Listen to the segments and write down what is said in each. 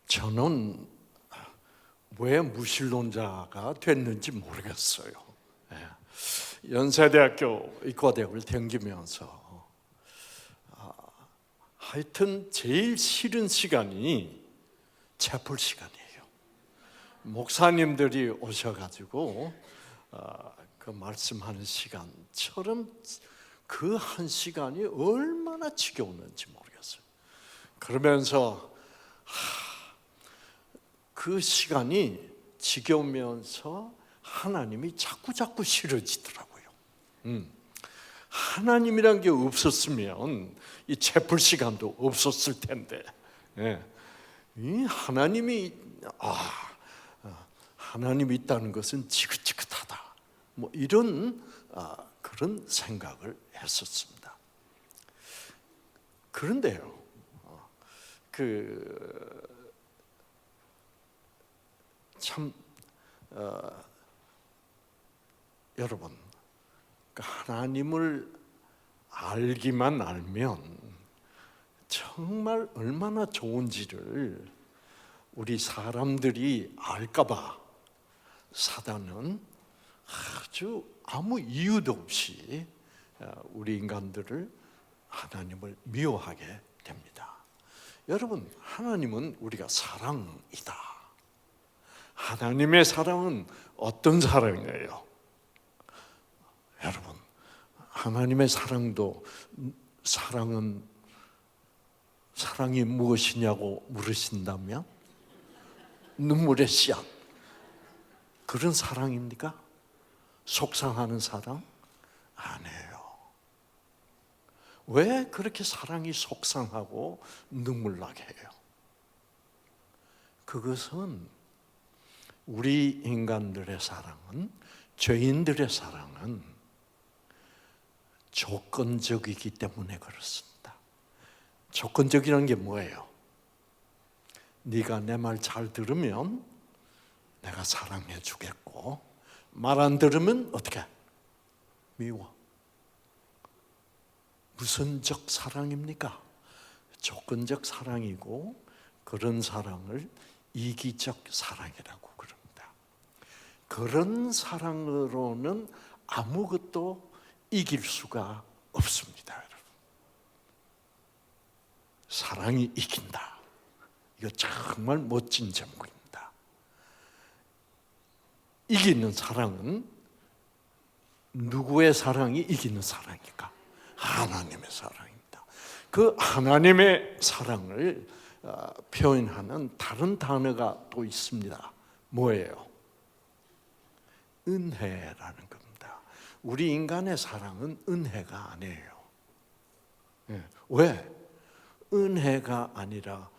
저는 왜 무신론자가 됐는지 모르겠어요. 연세대학교 의과대학을 다니면서 하여튼 제일 싫은 시간이 채플 시간이에요. 목사님들이 오셔가지고 그 말씀하는 시간처럼 그 한 시간이 얼마나 지겨웠는지 모르겠어요. 그러면서 그 시간이 지겨우면서 하나님이 자꾸 싫어지더라고요. 하나님이란 게 없었으면 이 채플 시간도 없었을 텐데, 이 하나님이 있다는 것은 지긋지긋하다. 뭐 이런 그런 생각을 했었습니다. 그런데요, 여러분, 하나님을 알기만 알면 정말 얼마나 좋은지를 우리 사람들이 알까봐 사단은 아주 아무 이유도 없이 우리 인간들을 하나님을 미워하게 됩니다. 여러분, 하나님은 우리가 사랑이다. 하나님의 사랑은 어떤 사랑이에요? 여러분, 하나님의 사랑이 무엇이냐고 물으신다면 눈물의 씨앗, 그런 사랑입니까? 속상하는 사랑? 아니에요. 왜 그렇게 사랑이 속상하고 눈물 나게 해요? 그것은 우리 인간들의 사랑은, 죄인들의 사랑은 조건적이기 때문에 그렇습니다. 조건적이라는 게 뭐예요? 네가 내 말 잘 들으면 내가 사랑해 주겠고, 말 안 들으면 어떻게? 미워. 무선적 사랑입니까? 조건적 사랑이고, 그런 사랑을 이기적 사랑이라고 그럽니다. 그런 사랑으로는 아무것도 이길 수가 없습니다, 여러분. 사랑이 이긴다. 이거 정말 멋진 제목입니다. 이기는 사랑은 누구의 사랑이 이기는 사랑일까? 하나님의 사랑입니다. 그 하나님의 사랑을 표현하는 다른 단어가 또 있습니다. 뭐예요? 은혜라는 겁니다. 우리 인간의 사랑은 은혜가 아니에요. 왜? 은혜가 아니라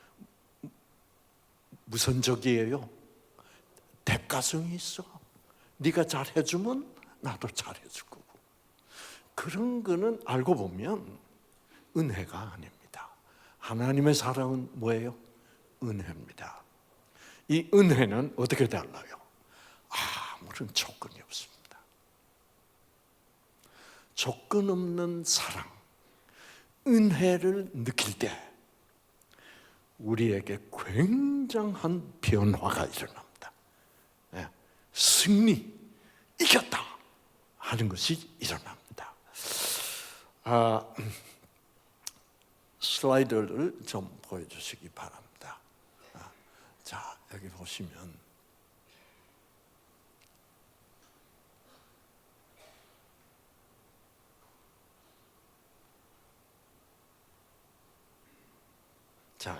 무선적이에요. 대가성이 있어. 네가 잘해주면 나도 잘해줄 거고. 그런 거는 알고 보면 은혜가 아닙니다. 하나님의 사랑은 뭐예요? 은혜입니다. 이 은혜는 어떻게 달라요? 아무런 조건이 없습니다. 조건 없는 사랑, 은혜를 느낄 때 우리에게 굉장한 변화가 일어납니다. 승리, 이겼다 하는 것이 일어납니다. 슬라이드를 좀 보여주시기 바랍니다. 자, 여기 보시면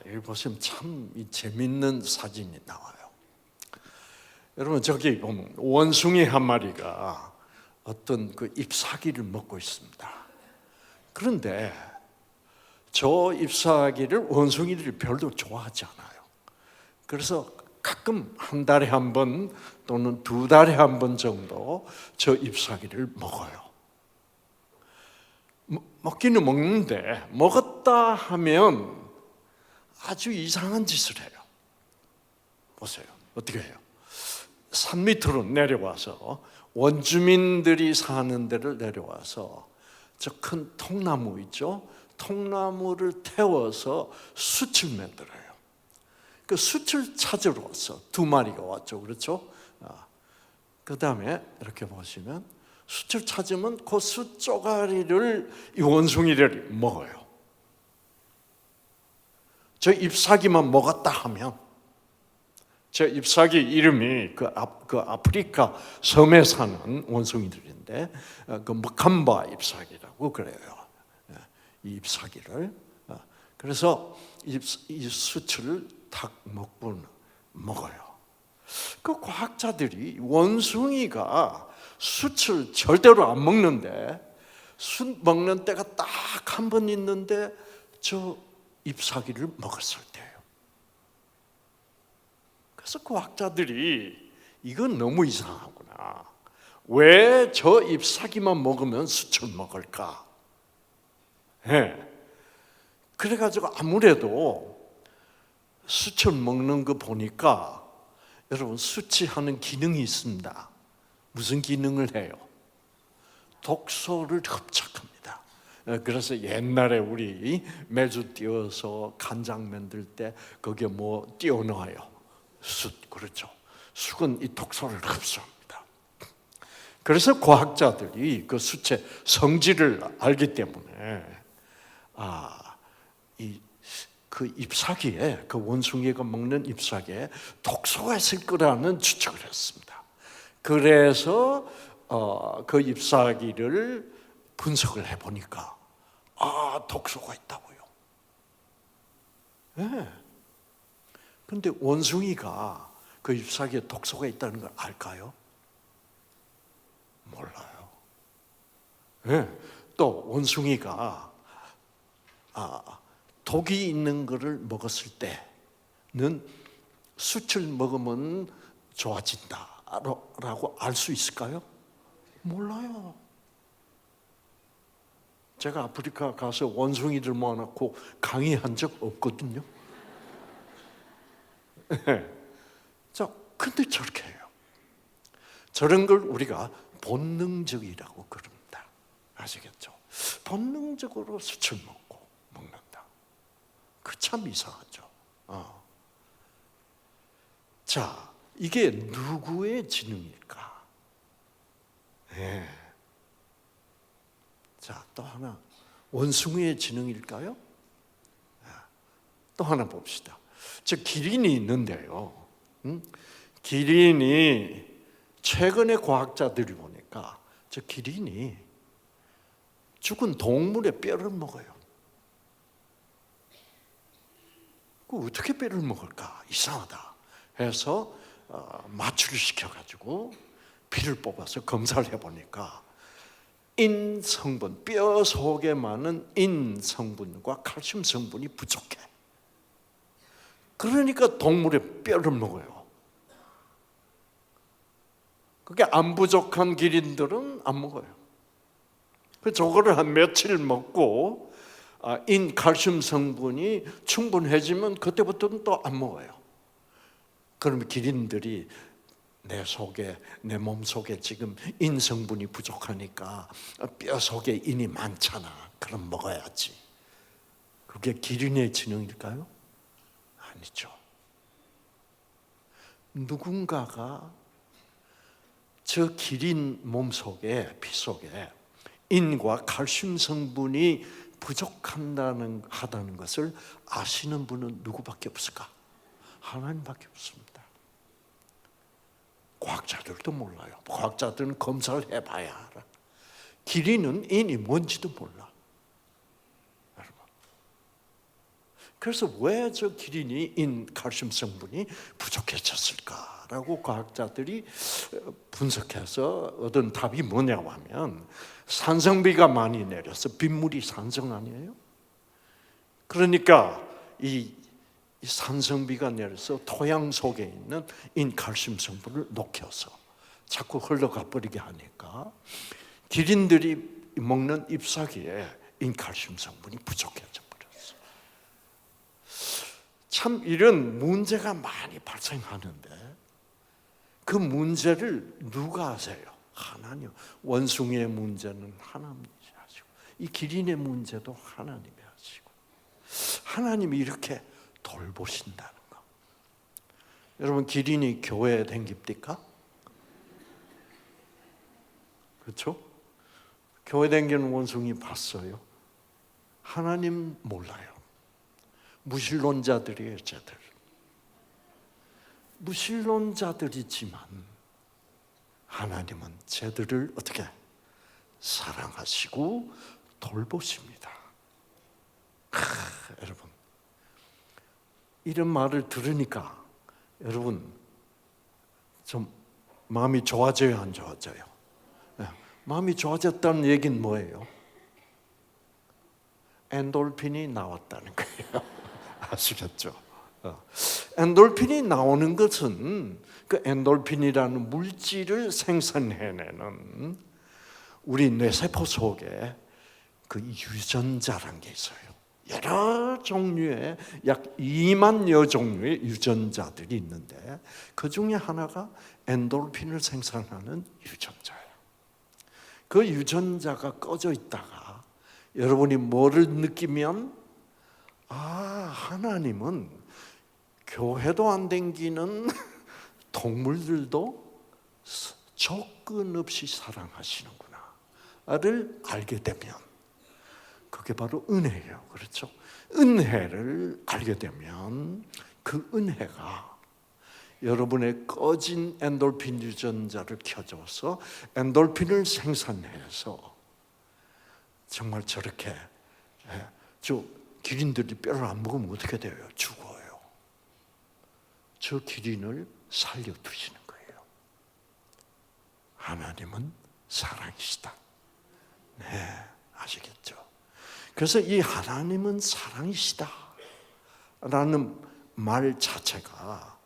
여기 보시면 참 재밌는 사진이 나와요. 여러분, 저기 보면 원숭이 한 마리가 어떤 그 잎사귀를 먹고 있습니다. 그런데 저 잎사귀를 원숭이들이 별로 좋아하지 않아요. 그래서 가끔 한 달에 한 번 또는 두 달에 한 번 정도 저 잎사귀를 먹어요. 먹기는 먹는데 먹었다 하면 아주 이상한 짓을 해요. 보세요. 어떻게 해요? 산 밑으로 내려와서, 원주민들이 사는 데를 내려와서 저 큰 통나무 있죠? 통나무를 태워서 숯을 만들어요. 그 숯을 찾으러 왔어. 2마리가 왔죠, 그렇죠? 그 다음에 이렇게 보시면 숯을 찾으면 그 숯 쪼가리를 이 원숭이들이 먹어요. 저 잎사귀만 먹었다 하면, 저 잎사귀 이름이 그 아프리카 섬에 사는 원숭이들인데 그 머캄바 잎사귀라고 그래요. 이 잎사귀를. 그래서 이 숯을 탁 먹어요. 그 과학자들이 원숭이가 숯을 절대로 안 먹는데, 숯 먹는 때가 딱 한 번 있는데 저 잎사귀를 먹었을 때예요. 그래서 과학자들이 이건 너무 이상하구나. 왜 저 잎사귀만 먹으면 숯을 먹을까? 그래가지고 아무래도 숯을 먹는 거 보니까, 여러분, 숯이 하는 기능이 있습니다. 무슨 기능을 해요? 독소를 흡착합니다. 그래서 옛날에 우리 매주 띄워서 간장 만들 때 거기에 뭐 띄워 넣어요? 숯, 그렇죠? 숯은 이 독소를 흡수합니다. 그래서 과학자들이 그 숯의 성질을 알기 때문에 그 잎사귀에, 그 원숭이가 먹는 잎사귀에 독소가 있을 거라는 추측을 했습니다. 그래서 그 잎사귀를 분석을 해보니까 독소가 있다고요. 그런데 원숭이가 그 잎사귀에 독소가 있다는 걸 알까요? 몰라요. 또 원숭이가 독이 있는 것을 먹었을 때는 숯을 먹으면 좋아진다라고 알 수 있을까요? 몰라요. 제가 아프리카 가서 원숭이들 모아놓고 강의한 적 없거든요. 자, 근데 저렇게 해요. 저런 걸 우리가 본능적이라고 그럽니다. 아시겠죠? 본능적으로 숯을 먹는다. 그 참 이상하죠. 자, 이게 누구의 지능일까? 자, 또 하나, 원숭이의 지능일까요? 또 하나 봅시다. 저 기린이 있는데요. 기린이 최근에 과학자들이 보니까 저 기린이 죽은 동물의 뼈를 먹어요. 그 어떻게 뼈를 먹을까? 이상하다 해서 마취를 시켜가지고 피를 뽑아서 검사를 해보니까 인 성분, 뼈 속에 많은 인 성분과 칼슘 성분이 부족해. 그러니까 동물의 뼈를 먹어요. 그게 안 부족한 기린들은 안 먹어요. 저거를 한 며칠 먹고 인 칼슘 성분이 충분해지면 그때부터는 또 안 먹어요. 그러면 기린들이 내 몸 속에 지금 인 성분이 부족하니까 뼈 속에 인이 많잖아. 그럼 먹어야지. 그게 기린의 지능일까요? 아니죠. 누군가가 저 기린 몸 속에, 피 속에 인과 칼슘 성분이 부족하다는 것을 아시는 분은 누구밖에 없을까? 하나님밖에 없습니다. 과학자들도 몰라요. 과학자들은 검사를 해봐야 알아. 기린은 인이 뭔지도 몰라. 여러분. 그래서 왜 저 기린이 인 칼슘 성분이 부족해졌을까라고 과학자들이 분석해서 얻은 답이 뭐냐고 하면, 산성비가 많이 내려서 빗물이 산성 아니에요? 그러니까 이 산성비가 내려서 토양 속에 있는 인칼슘 성분을 녹여서 자꾸 흘러가 버리게 하니까 기린들이 먹는 잎사귀에 인칼슘 성분이 부족해져 버렸어. 참 이런 문제가 많이 발생하는데 그 문제를 누가 아세요? 하나님. 원숭이의 문제는 하나님이 하시고 이 기린의 문제도 하나님이 하시고, 하나님이 이렇게 돌보신다는 거. 여러분 기린이 교회에 댕깁니까? 그렇죠? 교회 댕기는 원숭이 봤어요? 하나님 몰라요. 무신론자들이에요, 쟤들. 무신론자들이지만 하나님은 쟤들을 어떻게 사랑하시고 돌보십니다. 여러분, 이런 말을 들으니까 여러분 좀 마음이 좋아져요, 안 좋아져요? 네. 마음이 좋아졌다는 얘기는 뭐예요? 엔돌핀이 나왔다는 거예요. 아시겠죠? 엔돌핀이 나오는 것은 그 엔돌핀이라는 물질을 생산해내는 우리 뇌세포 속에 그 유전자란 게 있어요. 여러 종류의 약 2만여 종류의 유전자들이 있는데 그 중에 하나가 엔돌핀을 생산하는 유전자예요. 그 유전자가 꺼져 있다가 여러분이 뭐를 느끼면 하나님은 교회도 안 댕기는 동물들도 조건 없이 사랑하시는구나를 알게 되면 그게 바로 은혜예요. 그렇죠? 은혜를 알게 되면 그 은혜가 여러분의 꺼진 엔돌핀 유전자를 켜줘서 엔돌핀을 생산해서 정말 저렇게 저 기린들이 뼈를 안 먹으면 어떻게 돼요? 죽어요. 저 기린을 살려두시는 거예요. 하나님은 사랑이시다. 네, 아시겠죠? 그래서 이 하나님은 사랑이시다 라는 말 자체가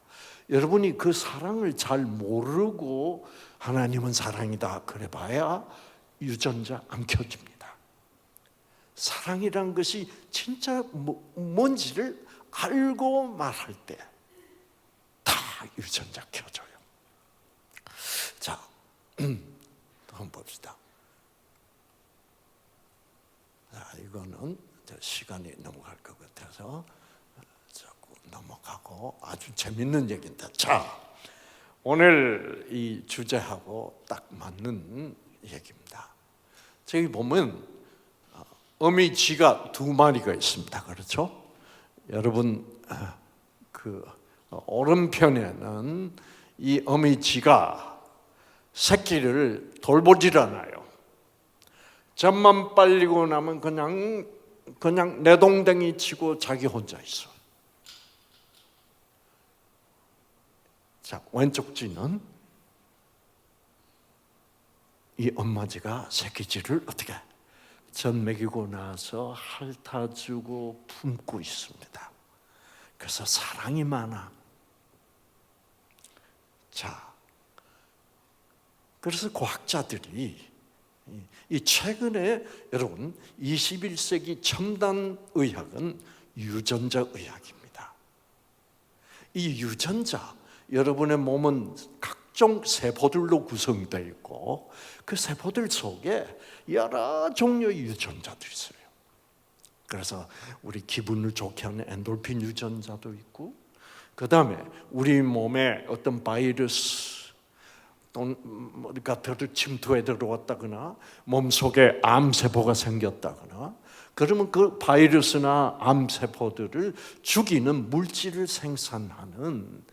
여러분이 그 사랑을 잘 모르고 하나님은 사랑이다 그래 봐야 유전자 안 켜집니다. 사랑이란 것이 진짜 뭔지를 알고 말할 때 다 유전자 켜져요. 자, 한번 봅시다. 자, 이거는 시간이 넘어갈 것 같아서 자꾸 넘어가고 아주 재밌는 얘기인데, 자, 오늘 이 주제하고 딱 맞는 얘기입니다. 저기 보면 어미쥐가 2마리가 있습니다. 그렇죠? 여러분 그 오른편에는 이 어미쥐가 새끼를 돌보질 않아요. 젖만 빨리고 나면 그냥 내동댕이 치고 자기 혼자 있어. 자, 왼쪽 쥐는 이 엄마쥐가 새끼쥐를 어떻게 젖 먹이고 나서 핥아주고 품고 있습니다. 그래서 사랑이 많아. 자, 그래서 과학자들이 이 최근에 여러분 21세기 첨단 의학은 유전자 의학입니다. 이 유전자, 여러분의 몸은 각종 세포들로 구성되어 있고 그 세포들 속에 여러 종류의 유전자들이 있어요. 그래서 우리 기분을 좋게 하는 엔돌핀 유전자도 있고, 그 다음에 우리 몸에 어떤 바이러스 또가 침투해 들어왔다거나 몸속에 암세포가 생겼다거나 그러면 그 바이러스나 암세포들을 죽이는 물질을 생산하는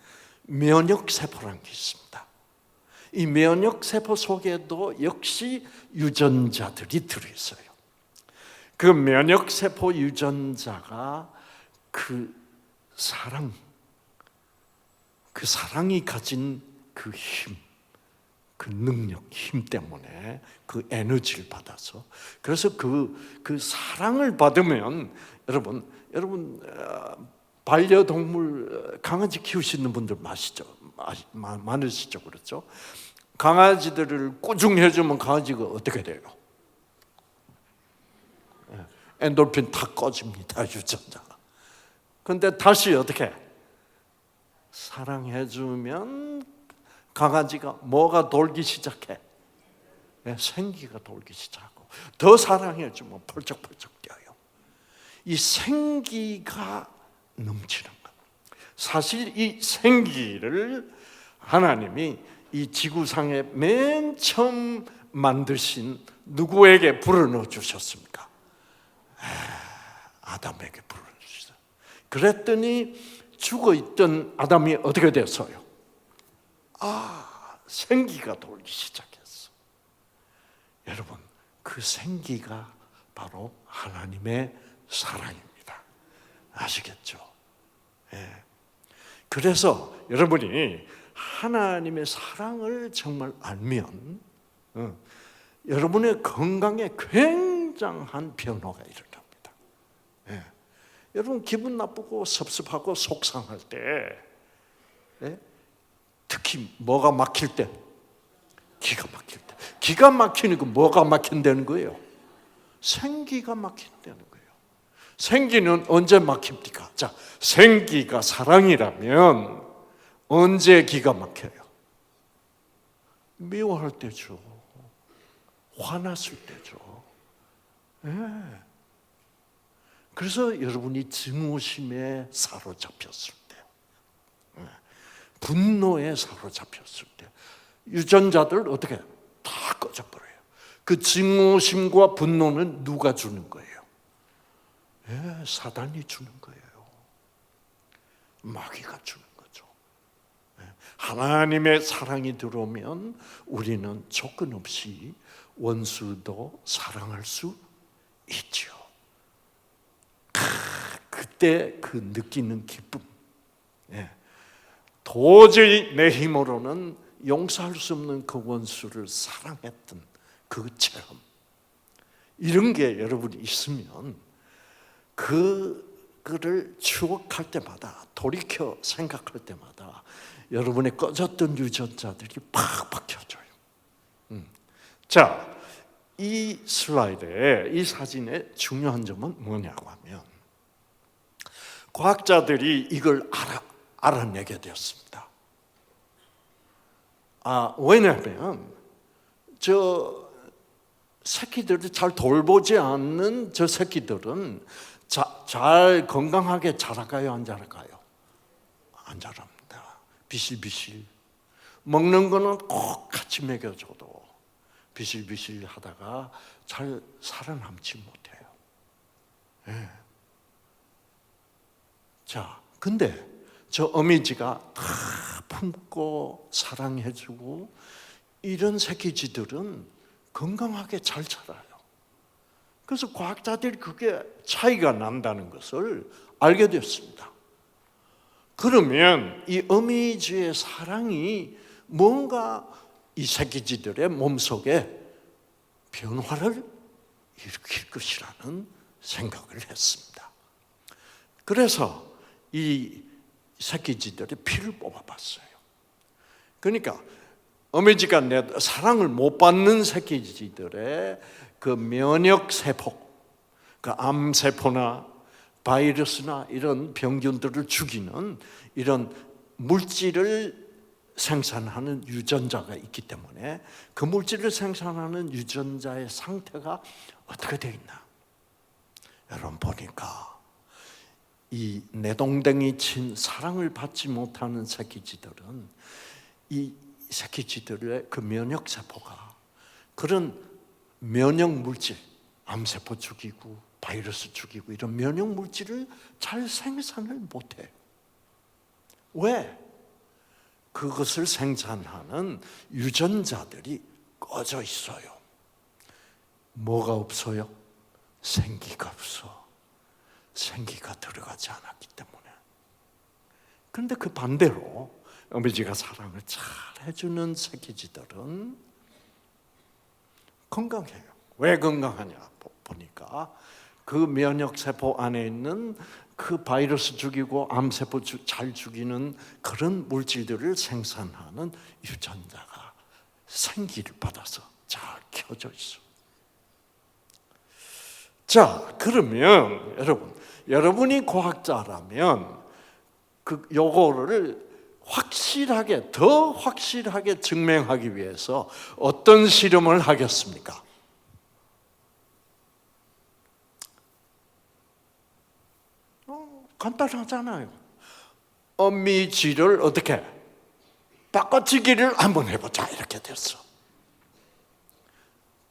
면역세포라는 게 있습니다. 이 면역세포 속에도 역시 유전자들이 들어있어요. 그 면역세포 유전자가 그 사랑이 가진 그 힘, 그 능력, 힘 때문에 그 에너지를 받아서, 그래서 그 사랑을 받으면 여러분 반려동물 강아지 키우시는 분들 많으시죠, 그렇죠? 강아지들을 꾸중해주면 강아지가 어떻게 돼요? 엔돌핀 다 꺼집니다, 유전자가. 근데 다시 어떻게 사랑해주면 강아지가 뭐가 돌기 시작해? 생기가 돌기 시작하고, 더 사랑해주면 펄쩍펄쩍 뛰어요. 이 생기가 넘치는 것, 사실 이 생기를 하나님이 이 지구상에 맨 처음 만드신 누구에게 불어넣어 주셨습니까? 아담에게 불어넣어 주셨어요. 그랬더니 죽어있던 아담이 어떻게 됐어요? 생기가 돌기 시작했어. 여러분, 그 생기가 바로 하나님의 사랑입니다. 아시겠죠? 예. 그래서 여러분이 하나님의 사랑을 정말 알면 여러분의 건강에 굉장한 변화가 일어납니다. 예. 여러분 기분 나쁘고 섭섭하고 속상할 때, 예? 특히 뭐가 막힐 때, 기가 막힐 때, 기가 막히니까 뭐가 막힌다는 거예요? 생기가 막힌다는 거예요. 생기는 언제 막힙니까? 자, 생기가 사랑이라면 언제 기가 막혀요? 미워할 때죠. 화났을 때죠. 예. 그래서 여러분이 증오심에 사로잡혔을 때, 분노에 사로잡혔을 때, 유전자들 어떻게 다 꺼져버려요. 그 증오심과 분노는 누가 주는 거예요? 예, 사단이 주는 거예요. 마귀가 주는 거죠. 예, 하나님의 사랑이 들어오면 우리는 조건 없이 원수도 사랑할 수 있죠. 그때 그 느끼는 기쁨, 예, 도저히 내 힘으로는 용서할 수 없는 그 원수를 사랑했던 그 체험, 이런 게 여러분이 있으면 그거를 추억할 때마다, 돌이켜 생각할 때마다 여러분의 꺼졌던 유전자들이 팍팍 켜져요. 자, 이 슬라이드에, 이 사진의 중요한 점은 뭐냐고 하면, 과학자들이 이걸 알아내게 되었습니다. 왜냐하면 저 새끼들을 잘 돌보지 않는 저 새끼들은 잘 건강하게 자랄까요? 안 자랄까요? 안 자랍니다. 비실비실. 먹는 거는 꼭 같이 먹여줘도 비실비실 하다가 잘 살아남지 못해요. 네. 자, 근데 저 어미지가 다 품고 사랑해주고 이런 새끼쥐들은 건강하게 잘 자라요. 그래서 과학자들이 그게 차이가 난다는 것을 알게 됐습니다. 그러면 이 어미쥐의 사랑이 뭔가 이 새끼쥐들의 몸속에 변화를 일으킬 것이라는 생각을 했습니다. 그래서 이 새끼쥐들의 피를 뽑아봤어요. 그러니까 어미쥐가 사랑을 못 받는 새끼쥐들의 그 면역세포, 그 암세포나 바이러스나 이런 병균들을 죽이는 이런 물질을 생산하는 유전자가 있기 때문에 그 물질을 생산하는 유전자의 상태가 어떻게 되어 있나? 여러분 보니까 이 내동댕이 친 사랑을 받지 못하는 새끼쥐들은 이 새끼쥐들의 그 면역세포가 그런 면역물질, 암세포 죽이고 바이러스 죽이고 이런 면역물질을 잘 생산을 못해요. 왜? 그것을 생산하는 유전자들이 꺼져 있어요. 뭐가 없어요? 생기가 없어. 생기가 들어가지 않았기 때문에. 그런데 그 반대로 어미지가 사랑을 잘 해주는 새끼쥐들은 건강해요. 왜 건강하냐 보니까 그 면역세포 안에 있는 그 바이러스 죽이고 암세포 잘 죽이는 그런 물질들을 생산하는 유전자가 생기를 받아서 잘 켜져 있어. 자, 그러면 여러분이 과학자라면 요거를 더 확실하게 증명하기 위해서 어떤 실험을 하겠습니까? 간단하잖아요. 어미쥐를 어떻게 바꿔치기를 한번 해보자 이렇게 됐어.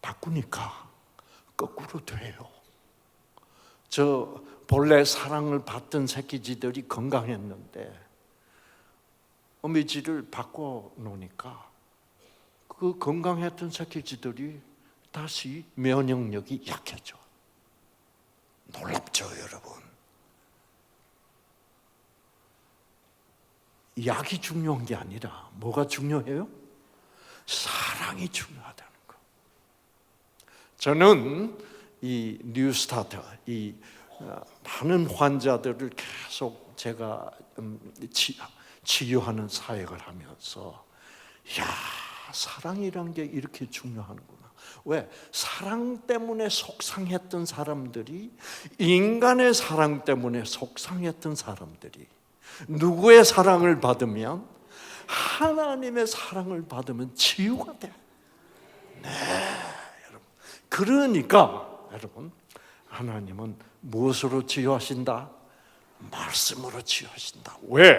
바꾸니까 거꾸로 돼요. 저 본래 사랑을 받던 새끼쥐들이 건강했는데 어미쥐를 바꿔놓으니까 그 건강했던 새끼쥐들이 다시 면역력이 약해져. 놀랍죠, 여러분? 약이 중요한 게 아니라 뭐가 중요해요? 사랑이 중요하다는 거. 저는 이 뉴스타트, 이 많은 환자들을 계속 제가 치유하는 사역을 하면서 사랑이란 게 이렇게 중요하는구나. 왜? 사랑 때문에 속상했던 사람들이, 인간의 사랑 때문에 속상했던 사람들이 누구의 사랑을 받으면, 하나님의 사랑을 받으면 치유가 돼. 네, 여러분. 그러니까 여러분, 하나님은 무엇으로 치유하신다? 말씀으로 치유하신다. 왜?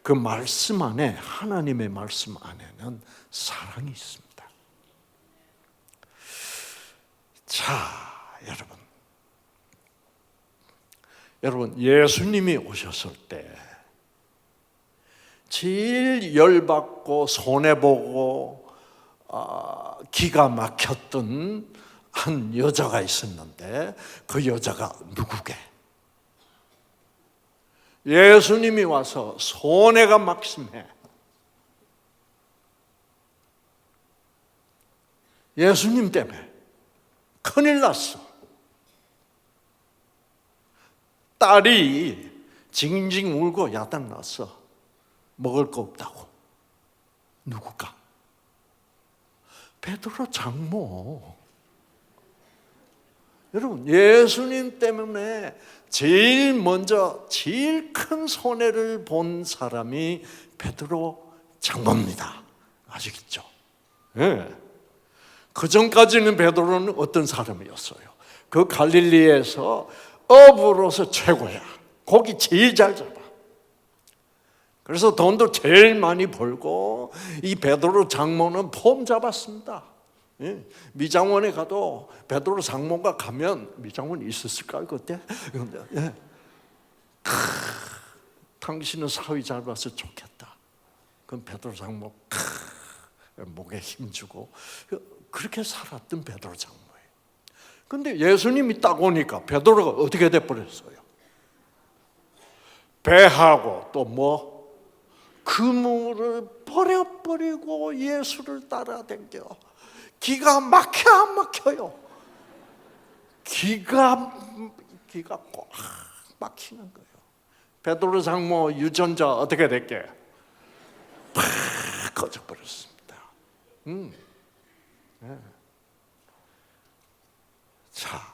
그 말씀 안에, 하나님의 말씀 안에는 사랑이 있습니다. 자, 여러분 예수님이 오셨을 때 제일 열받고 손해보고 기가 막혔던 한 여자가 있었는데 그 여자가 누구게? 예수님이 와서 손해가 막심해. 예수님 때문에 큰일 났어. 딸이 징징 울고 야단 났어. 먹을 거 없다고. 누구가? 베드로 장모. 여러분, 예수님 때문에 제일 먼저 제일 큰 손해를 본 사람이 베드로 장모입니다. 아시겠죠? 네. 그 전까지는 베드로는 어떤 사람이었어요? 그 갈릴리에서 어부로서 최고야. 고기 제일 잘 잡아. 그래서 돈도 제일 많이 벌고, 이 베드로 장모는 폼 잡았습니다. 예. 미장원에 가도 베드로 장모가 가면, 미장원이 있었을까요 그때? 예. 당신은 사위 잘 봐서 좋겠다. 그럼 베드로 장모 목에 힘주고 그렇게 살았던 베드로 장모예요. 근데 예수님이 딱 오니까 베드로가 어떻게 돼버렸어요? 배하고 또 뭐? 그물을 버려버리고 예수를 따라다녀. 기가 막혀 안 막혀요? 기가 꽉 막히는 거예요. 베드로 장모 유전자 어떻게 됐게? 팍 꺼져버렸습니다. 네. 자,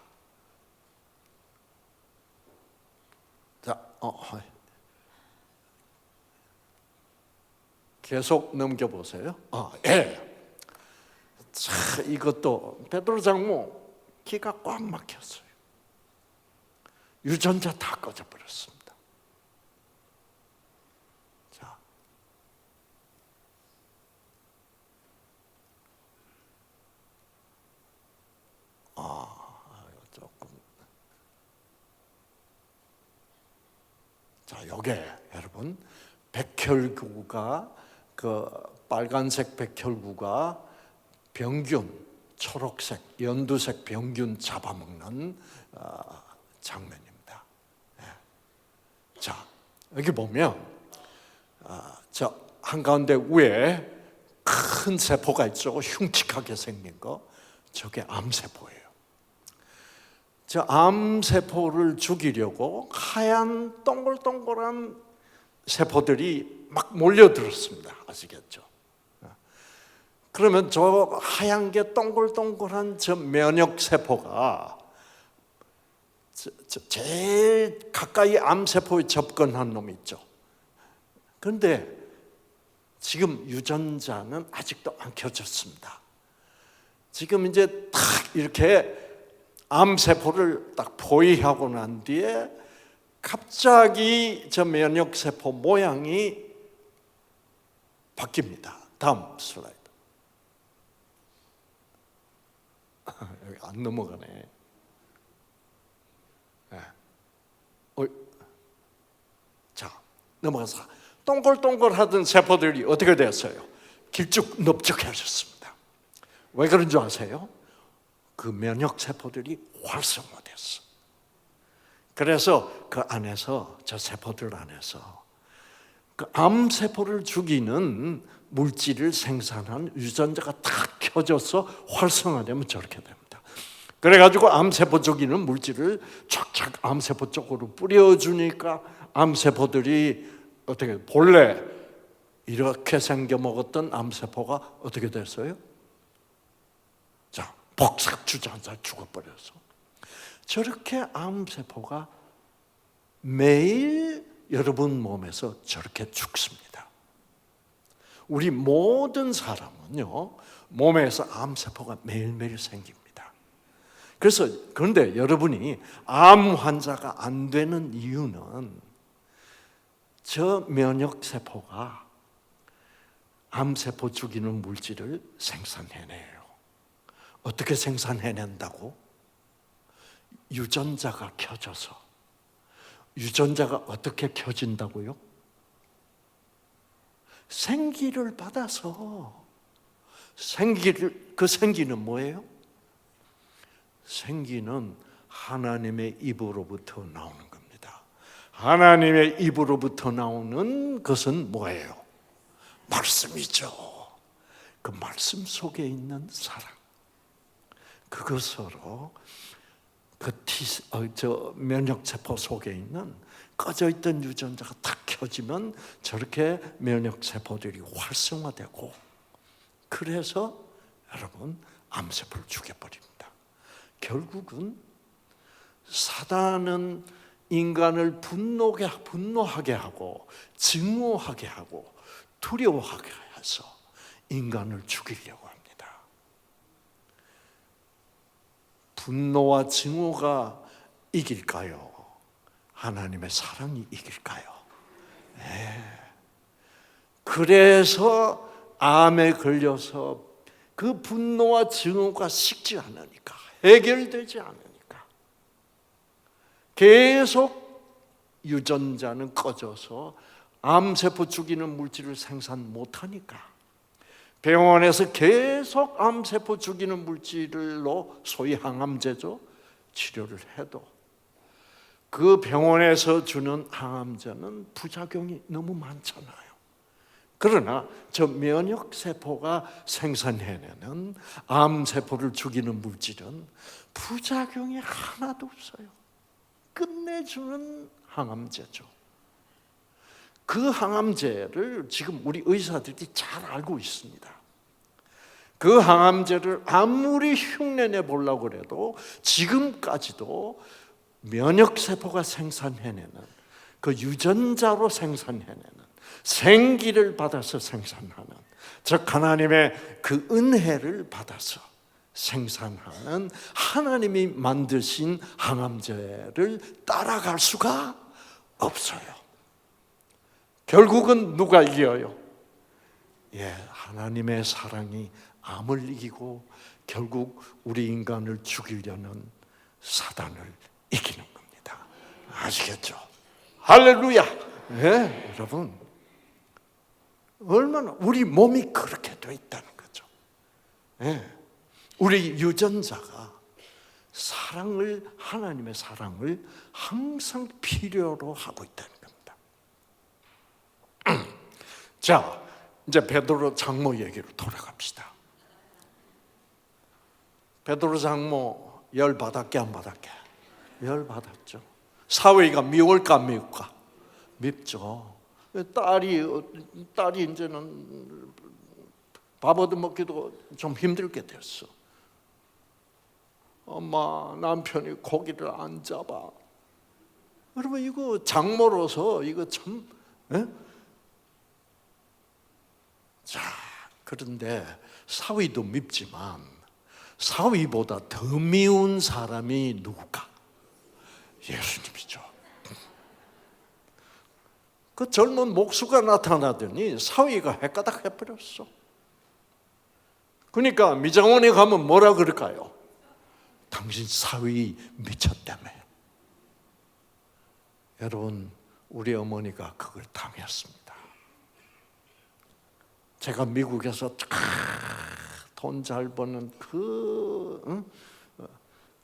계속 넘겨보세요. 예. 자, 이것도 베드로 장모 기가 꽉 막혔어요. 유전자 다 꺼져버렸습니다. 자, 조금. 자, 요게 여러분 백혈구가 그 빨간색 백혈구가 병균, 초록색, 연두색 병균 잡아먹는 장면입니다. 자, 여기 보면 저 한가운데 위에 큰 세포가 있죠. 흉측하게 생긴 거. 저게 암세포예요. 저 암세포를 죽이려고 하얀 동글동글한 세포들이 막 몰려들었습니다. 아시겠죠? 그러면 저 하얀 게 동글동글한 저 면역세포가 제일 가까이 암세포에 접근한 놈이 있죠. 그런데 지금 유전자는 아직도 안 켜졌습니다. 지금 이제 딱 이렇게 암세포를 딱 포위하고 난 뒤에 갑자기 저 면역세포 모양이 바뀝니다. 다음 슬라이드. 여기 안 넘어가네. 네. 자, 넘어가서 동글동글하던 세포들이 어떻게 됐어요? 길쭉넓적해졌습니다. 왜 그런 줄 아세요? 그 면역세포들이 활성화됐어. 그래서 그 안에서, 저 세포들 안에서 그 암세포를 죽이는 물질을 생산한 유전자가 탁 켜져서 활성화되면 저렇게 됩니다. 그래가지고 암세포 죽이는 물질을 착착 암세포 쪽으로 뿌려주니까 암세포들이 어떻게, 본래 이렇게 생겨 먹었던 암세포가 어떻게 됐어요? 자, 복삭 주저앉아 죽어버렸어. 저렇게 암세포가 매일 여러분 몸에서 저렇게 죽습니다. 우리 모든 사람은요, 몸에서 암세포가 매일매일 생깁니다. 그래서, 그런데 여러분이 암 환자가 안 되는 이유는 저 면역세포가 암세포 죽이는 물질을 생산해내요. 어떻게 생산해낸다고? 유전자가 켜져서. 유전자가 어떻게 켜진다고요? 생기를 받아서. 그 생기는 뭐예요? 생기는 하나님의 입으로부터 나오는 겁니다. 하나님의 입으로부터 나오는 것은 뭐예요? 말씀이죠. 그 말씀 속에 있는 사랑. 그것으로 저 면역세포 속에 있는 꺼져 있던 유전자가 탁 켜지면 저렇게 면역세포들이 활성화되고, 그래서 여러분 암세포를 죽여버립니다. 결국은 사단은 인간을 분노하게 하고 증오하게 하고 두려워하게 해서 인간을 죽이려고 합니다. 분노와 증오가 이길까요? 하나님의 사랑이 이길까요? 네. 그래서 암에 걸려서 그 분노와 증오가 식지 않으니까, 해결되지 않으니까 계속 유전자는 꺼져서 암세포 죽이는 물질을 생산 못하니까 병원에서 계속 암세포 죽이는 물질로, 소위 항암제죠, 치료를 해도 그 병원에서 주는 항암제는 부작용이 너무 많잖아요. 그러나 저 면역세포가 생산해내는 암세포를 죽이는 물질은 부작용이 하나도 없어요. 끝내주는 항암제죠. 그 항암제를 지금 우리 의사들이 잘 알고 있습니다. 그 항암제를 아무리 흉내내 보려고 해도 지금까지도 면역세포가 생산해내는, 그 유전자로 생산해내는, 생기를 받아서 생산하는, 즉 하나님의 그 은혜를 받아서 생산하는 하나님이 만드신 항암제를 따라갈 수가 없어요. 결국은 누가 이겨요? 하나님의 사랑이 암을 이기고 결국 우리 인간을 죽이려는 사단을 이기는 겁니다. 아시겠죠? 할렐루야! 여러분, 얼마나 우리 몸이 그렇게 돼 있다는 거죠. 우리 유전자가 사랑을, 하나님의 사랑을 항상 필요로 하고 있다는 겁니다. 자, 이제 베드로 장모 얘기로 돌아갑시다. 베드로 장모 열 받았게 안 받았게? 열 받았죠. 사위가 미울까 안 미울까? 밉죠. 딸이 이제는 밥 얻어먹기도 좀 힘들게 됐어. 엄마, 남편이 고기를 안 잡아. 여러분, 이거 장모로서 이거 참, 자, 그런데 사위도 밉지만 사위보다 더 미운 사람이 누굴까? 예수님이죠. 그 젊은 목수가 나타나더니 사위가 헷가닥 해버렸어. 그러니까 미장원에 가면 뭐라 그럴까요? 당신 사위 미쳤다며. 여러분, 우리 어머니가 그걸 당했습니다. 제가 미국에서 돈 잘 버는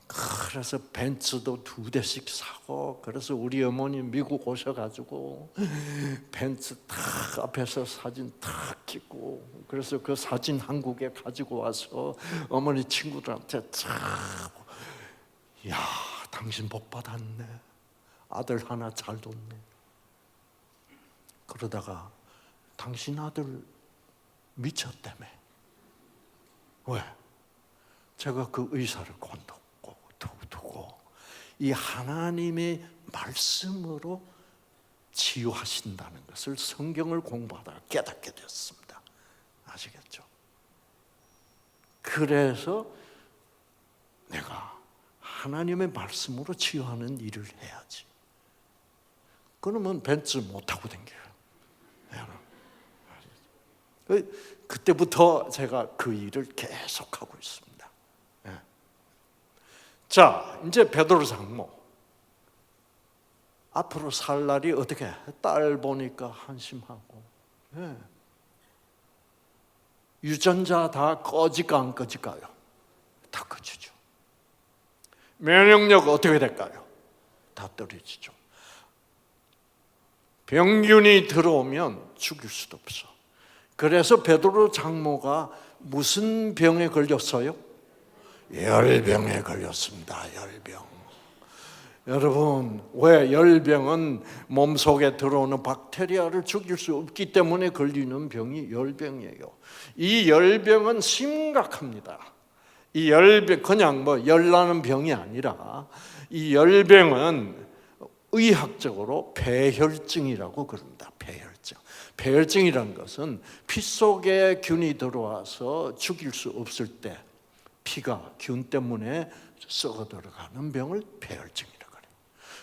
그래서 벤츠도 2대씩 사고, 그래서 우리 어머니 미국 오셔가지고 벤츠 탁 앞에서 사진 탁 찍고, 그래서 그 사진 한국에 가지고 와서 어머니 친구들한테 탁, 야, 당신 복 받았네. 아들 하나 잘 뒀네. 그러다가 당신 아들 미쳤다며. 왜? 제가 그 의사를 두고 이 하나님의 말씀으로 치유하신다는 것을 성경을 공부하다가 깨닫게 됐습니다. 아시겠죠? 그래서 내가 하나님의 말씀으로 치유하는 일을 해야지. 그러면 벤츠 못 타고 다녀요. 그때부터 제가 그 일을 계속하고 있습니다. 자, 이제 베드로 장모 앞으로 살 날이 어떻게, 딸 보니까 한심하고, 유전자 다 꺼질까 안 꺼질까요? 다 꺼지죠. 면역력 어떻게 될까요? 다 떨어지죠. 병균이 들어오면 죽일 수도 없어. 그래서 베드로 장모가 무슨 병에 걸렸어요? 열병에 걸렸습니다. 열병. 여러분, 왜 열병은 몸속에 들어오는 박테리아를 죽일 수 없기 때문에 걸리는 병이 열병이에요. 이 열병은 심각합니다. 이 열병, 그냥 열나는 병이 아니라, 이 열병은 의학적으로 폐혈증이라고 그럽니다. 폐혈증. 폐혈증이라는 것은 피 속에 균이 들어와서 죽일 수 없을 때 피가 균 때문에 썩어 들어가는 병을 폐혈증이라고 그래요.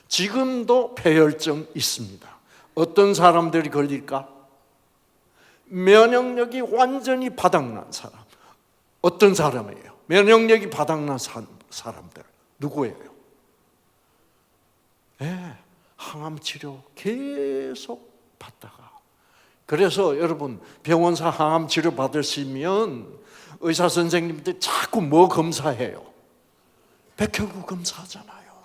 지금도 폐혈증 있습니다. 어떤 사람들이 걸릴까? 면역력이 완전히 바닥난 사람. 어떤 사람이에요? 면역력이 바닥난 사람들. 누구예요? 항암 치료 계속 받다가, 그래서 여러분, 병원사 항암 치료 받으시면 의사 선생님들 자꾸 뭐 검사해요? 백혈구 검사하잖아요.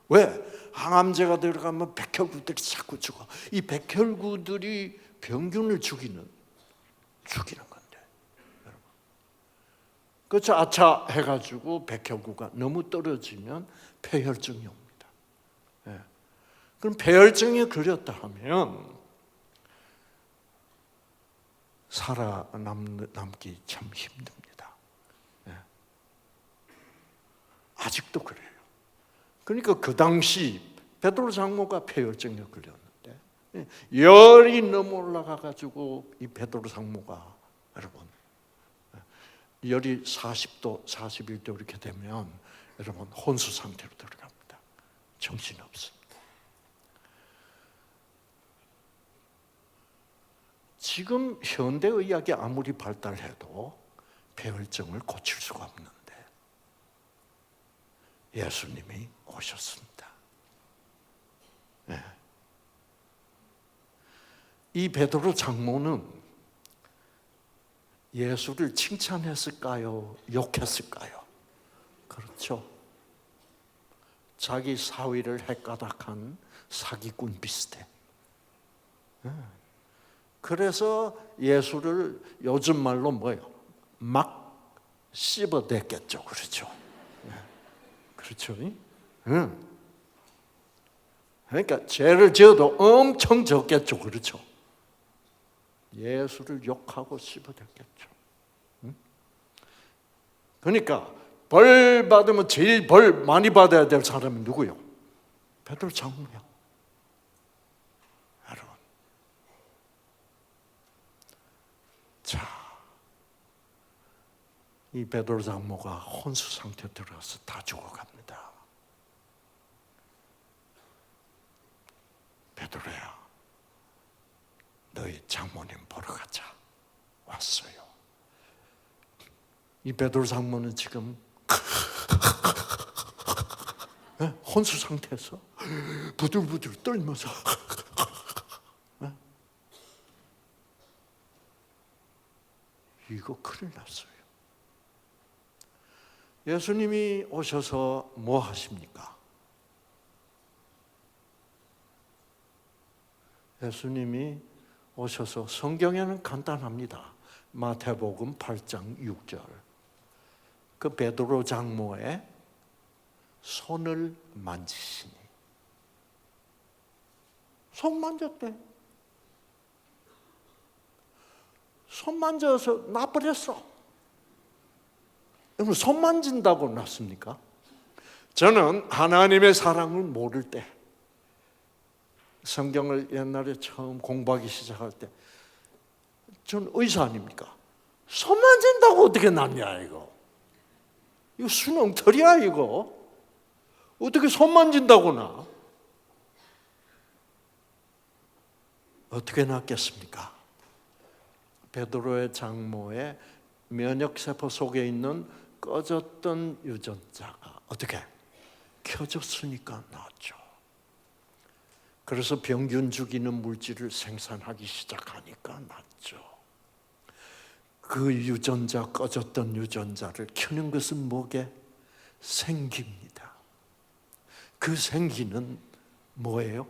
왜? 항암제가 들어가면 백혈구들이 자꾸 죽어. 이 백혈구들이 병균을 죽이는 건데, 여러분. 그렇죠? 아차 해가지고 백혈구가 너무 떨어지면 폐혈증이 옵니다. 그럼 폐혈증에 걸렸다 하면 살아남기 참 힘듭니다. 아직도 그래요. 그러니까 그 당시 베드로 장모가 폐혈증에 걸렸는데 열이 너무 올라가가지고 이 베드로 장모가, 여러분, 열이 40도, 41도 이렇게 되면 여러분 혼수 상태로 들어갑니다. 정신이 없습니다. 지금 현대의학이 아무리 발달해도 폐혈증을 고칠 수가 없는데 예수님이 오셨습니다. 이 베드로 장모는 예수를 칭찬했을까요? 욕했을까요? 그렇죠. 자기 사위를 헷가닥한 사기꾼 비슷해. 그래서 예수를 요즘 말로 뭐예요? 막 씹어댔겠죠. 그렇죠. 그렇죠. 그러니까 죄를 지어도 엄청 적겠죠. 그렇죠. 예수를 욕하고 씹어댔겠죠. 그러니까 벌 받으면 제일 벌 많이 받아야 될 사람이 누구요? 베드로 장모야. 여러분, 자, 이 베드로 장모가 혼수 상태에 들어가서 다 죽어갑니다. 베드로야, 너희 장모님 보러 가자. 왔어요. 이 베드로 장모는 지금 혼수 상태에서 부들부들 떨면서 이거 큰일 났어요. 예수님이 오셔서 뭐 하십니까? 예수님이 오셔서 성경에는 간단합니다. 마태복음 8장 6절. 그 베드로 장모의 손을 만지시니. 손 만졌대. 손 만져서 나버렸어. 여러분, 손 만진다고 낫습니까? 저는 하나님의 사랑을 모를 때, 성경을 옛날에 처음 공부하기 시작할 때, 전 의사 아닙니까? 손 만진다고 어떻게 낫냐 이거. 이거 수능털이야 이거. 어떻게 손 만진다고 나? 어떻게 낫겠습니까? 베드로의 장모의 면역세포 속에 있는 꺼졌던 유전자가 어떻게 켜졌으니까 낫죠. 그래서 병균 죽이는 물질을 생산하기 시작하니까 낫죠. 그 유전자, 꺼졌던 유전자를 켜는 것은 뭐게? 생기입니다. 그 생기는 뭐예요?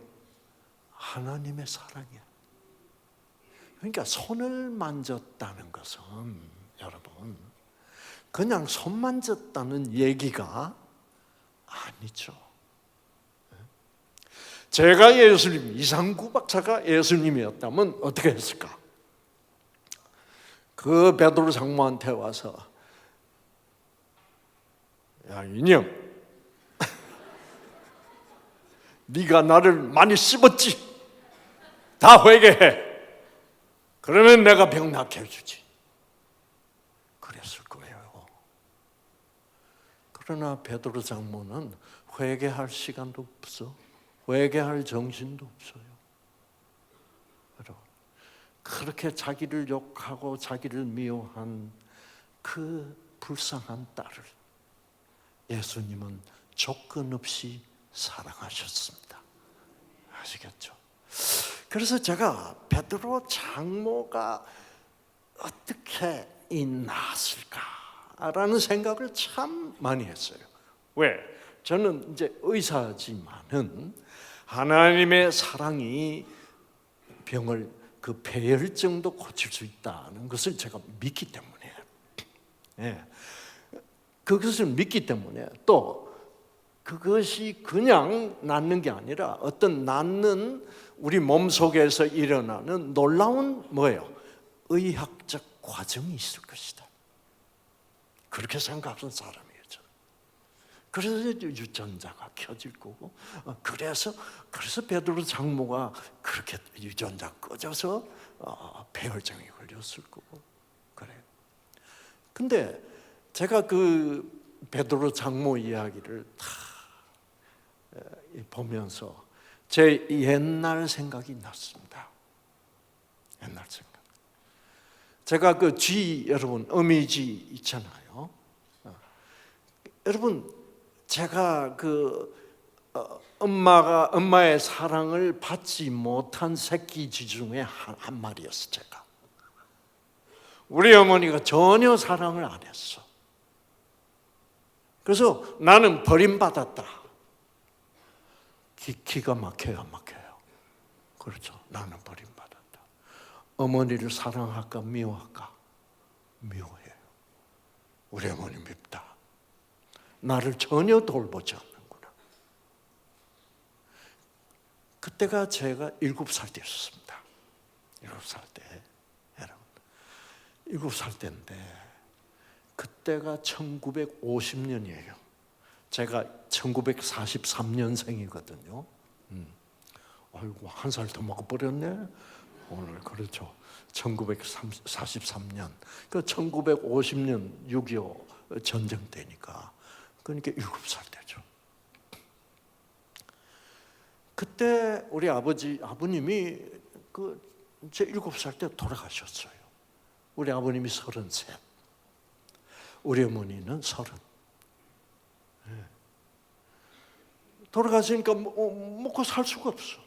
하나님의 사랑이에요. 그러니까 손을 만졌다는 것은 여러분 그냥 손 만졌다는 얘기가 아니죠. 제가 예수님, 이상구 박사가 예수님이었다면 어떻게 했을까? 그 베드로 장모한테 와서 야 인형, 네가 나를 많이 씹었지? 다 회개해. 그러면 내가 병 낫게 해주지. 그랬을 거예요. 그러나 베드로 장모는 회개할 시간도 없어. 회개할 정신도 없어요. 여러분, 그렇게 자기를 욕하고 자기를 미워한 그 불쌍한 딸을 예수님은 조건 없이 사랑하셨습니다. 아시겠죠? 그래서 제가 베드로 장모가 어떻게 낳았을까라는 생각을 참 많이 했어요. 왜? 저는 이제 의사지만은 하나님의 사랑이 병을 그 폐혈증도 고칠 수 있다는 것을 제가 믿기 때문에, 그것을 믿기 때문에 또 그것이 그냥 낫는 게 아니라 어떤 낫는 우리 몸 속에서 일어나는 놀라운 뭐예요? 의학적 과정이 있을 것이다. 그렇게 생각하는 사람이에요. 그래서 유전자가 켜질 거고, 그래서 베드로 장모가 그렇게 유전자 꺼져서 폐혈증이 걸렸을 거고 그래요. 근데 제가 그 베드로 장모 이야기를 다 보면서 제 옛날 생각이 났습니다. 옛날 생각. 제가 그 쥐, 여러분 어미쥐 있잖아요. 여러분 제가 그 엄마의 사랑을 받지 못한 새끼 쥐 중에 한 마리였어. 제가 우리 어머니가 전혀 사랑을 안 했어. 그래서 나는 버림받았다. 기가 막혀요, 안 막혀요? 그렇죠. 나는 버림받았다. 어머니를 사랑할까 미워할까? 미워해요. 우리 어머니 밉다. 나를 전혀 돌보지 않는구나. 그때가 제가 7살 때였습니다. 7살 때, 여러분. 7살 때인데 그때가 1950년이에요. 제가 1943년생이거든요. 아이고, 한 살 더 먹어버렸네. 오늘 그렇죠. 1943년. 그 1950년 6.25 전쟁 때니까. 그러니까 7살 때죠. 그때 우리 아버님이 제 7살 때 돌아가셨어요. 우리 아버님이 33, 우리 어머니는 30. 돌아가시니까 먹고 살 수가 없어.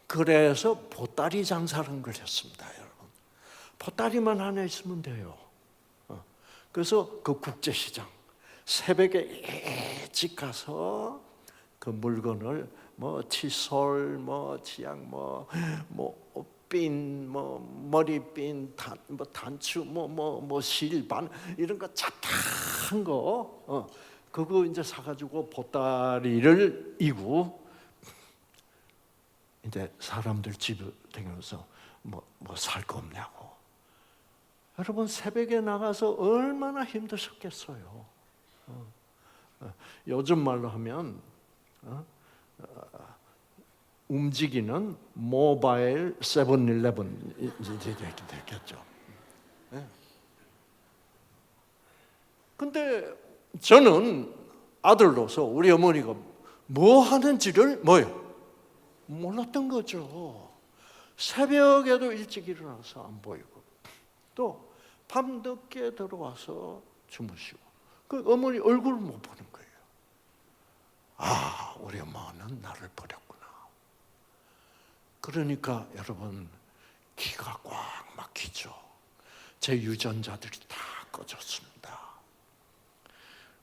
그래서 보따리 장사라는 걸 했습니다, 여러분. 보따리만 하나 있으면 돼요. 그래서 그 국제시장 새벽에 일찍 가서 그 물건을 칫솔, 치약, 핀, 머리핀, 단추, 실반 이런 거 잡다한 거 그거 이제 사가지고 보따리를 이고 이제 사람들 집에 다니면서 살 거 없냐고. 여러분 새벽에 나가서 얼마나 힘드셨겠어요. 요즘 말로 하면 움직이는 모바일 세븐일레븐 이제 됐겠죠. 근데 저는 아들로서 우리 어머니가 뭐 하는지를 몰랐던 거죠. 새벽에도 일찍 일어나서 안 보이고 또 밤늦게 들어와서 주무시고 그 어머니 얼굴을 못 보는 거예요. 우리 엄마는 나를 버렸구나. 그러니까 여러분 기가 꽉 막히죠. 제 유전자들이 다 꺼졌습니다.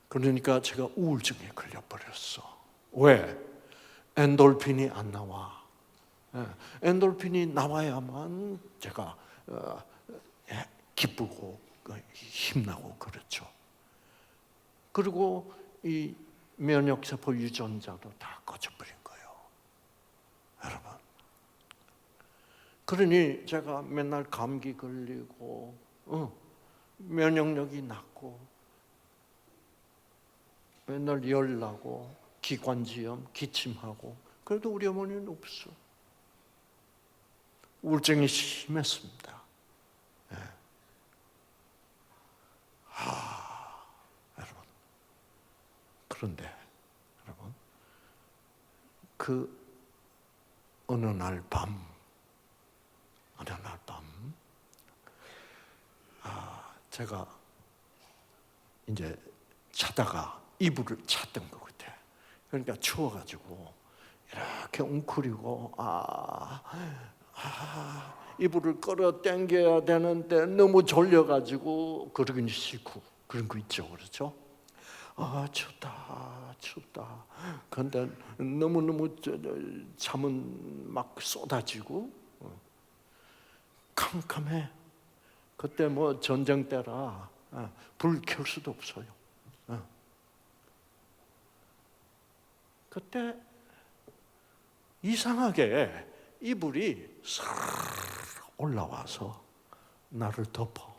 그러니까 제가 우울증에 걸려버렸어. 왜? 엔돌핀이 안 나와. 엔돌핀이 나와야만 제가 기쁘고 힘나고 그렇죠. 그리고 이 면역세포 유전자도 다 꺼져버린 거예요, 여러분. 그러니 제가 맨날 감기 걸리고 면역력이 낮고 맨날 열나고 기관지염, 기침하고 그래도 우리 어머니는 없어. 우울증이 심했습니다. 여러분. 그런데 여러분 어느 날 밤 제가 이제 자다가 이불을 찼던 것 같아. 그러니까 추워가지고 이렇게 웅크리고 이불을 끌어 당겨야 되는데 너무 졸려가지고 그러긴 싫고 그런 거 있죠, 그렇죠? 춥다. 그런데 너무 잠은 막 쏟아지고 캄캄해. 그때 전쟁 때라 불 켤 수도 없어요. 그때 이상하게 이불이 싹 올라와서 나를 덮어.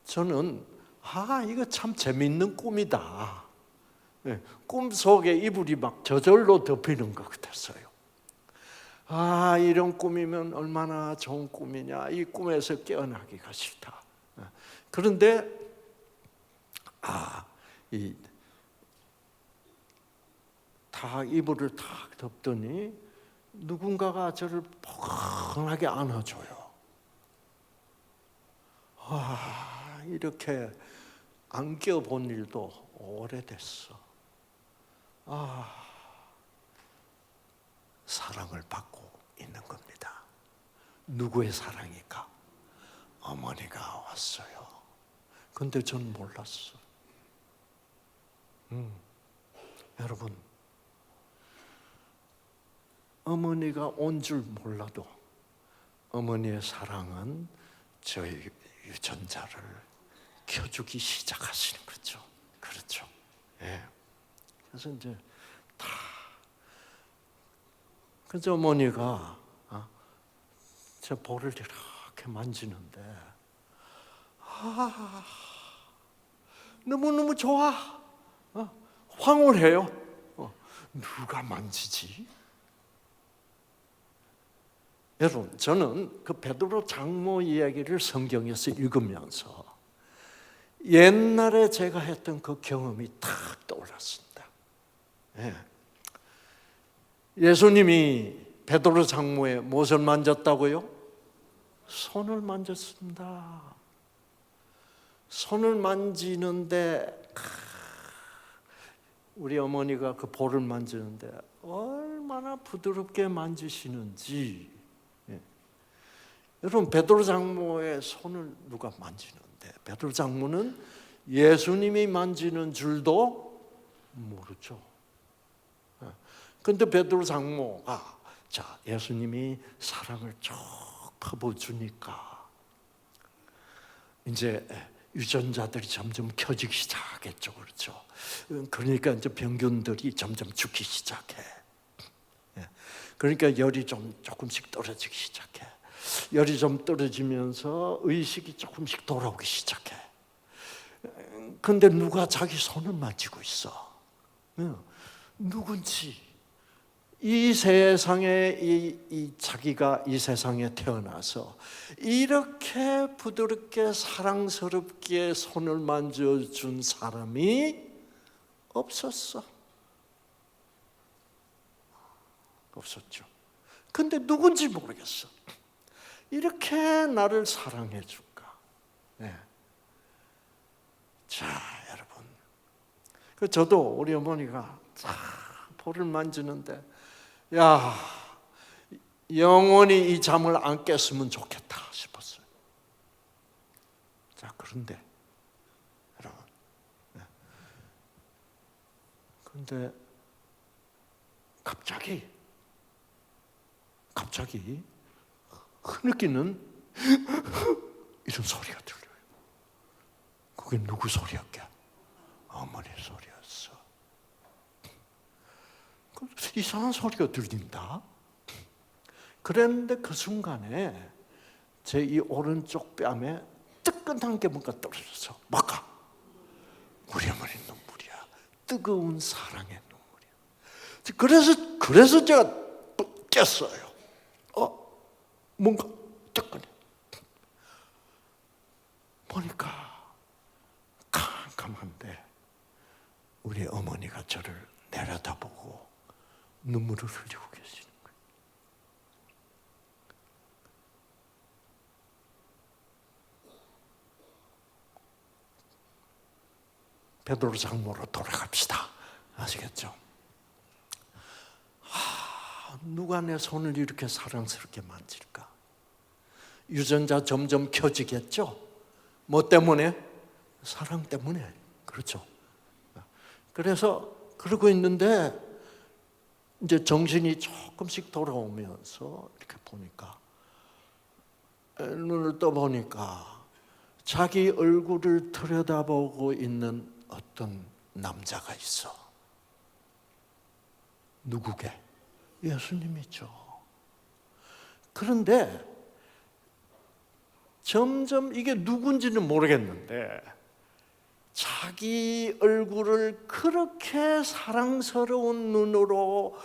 저는 이거 참 재밌는 꿈이다. 꿈속에 이불이 막 저절로 덮이는 것 같았어요. 이런 꿈이면 얼마나 좋은 꿈이냐. 이 꿈에서 깨어나기가 싫다. 그런데 이불을 탁 덮더니 누군가가 저를 포근하게 안아줘요. 이렇게 안겨본 일도 오래됐어. 사랑을 받고 있는 겁니다. 누구의 사랑일까? 어머니가 왔어요. 근데 전 몰랐어. 여러분, 어머니가 온 줄 몰라도 어머니의 사랑은 저희 유전자를 켜주기 시작하시는 거죠. 그렇죠. 그래서 이제 그래서 어머니가 제 볼을 이렇게 만지는데 너무너무 좋아. 황홀해요. 누가 만지지? 여러분, 저는 그 베드로 장모 이야기를 성경에서 읽으면서 옛날에 제가 했던 그 경험이 탁 떠올랐습니다. 예수님이 베드로 장모의 무엇을 만졌다고요? 손을 만졌습니다. 손을 만지는데 우리 어머니가 그 볼을 만지는데 얼마나 부드럽게 만지시는지. 여러분, 베드로 장모의 손을 누가 만지는데 베드로 장모는 예수님이 만지는 줄도 모르죠. 그런데 베드로 장모가 예수님이 사랑을 쭉 퍼부어주니까 이제 유전자들이 점점 켜지기 시작했죠. 그렇죠? 그러니까 이제 병균들이 점점 죽기 시작해. 그러니까 열이 조금씩 떨어지기 시작해. 열이 좀 떨어지면서 의식이 조금씩 돌아오기 시작해. 근데 누가 자기 손을 만지고 있어. 누군지. 이 세상에 자기가 이 세상에 태어나서 이렇게 부드럽게 사랑스럽게 손을 만져준 사람이 없었어. 없었죠. 근데 누군지 모르겠어. 이렇게 나를 사랑해 줄까? 자, 여러분. 저도 우리 어머니가 볼을 만지는데, 야, 영원히 이 잠을 안 깼으면 좋겠다 싶었어요. 자, 그런데 여러분, 그런데 갑자기 흐느끼는 이런 소리가 들려요. 그게 누구 소리였게? 어머니 소리였어. 이상한 소리가 들린다. 그랬는데 그 순간에 제 이 오른쪽 뺨에 뜨끈한 게 뭔가 떨어져서 막아. 우리 어머니 눈물이야. 뜨거운 사랑의 눈물이야. 그래서 제가 깼어요. 뭔가 뜨끈해. 보니까 캄캄한데 우리 어머니가 저를 내려다보고 눈물을 흘리고 계시는 거예요. 베드로 장모로 돌아갑시다. 아시겠죠? 누가 내 손을 이렇게 사랑스럽게 만질까? 유전자 점점 켜지겠죠? 뭐 때문에? 사랑 때문에. 그렇죠? 그래서 그러고 있는데 이제 정신이 조금씩 돌아오면서 이렇게 보니까, 눈을 떠보니까 자기 얼굴을 들여다보고 있는 어떤 남자가 있어. 누구게? 예수님이죠. 그런데 점점 이게 누군지는 모르겠는데 자기 얼굴을 그렇게 사랑스러운 눈으로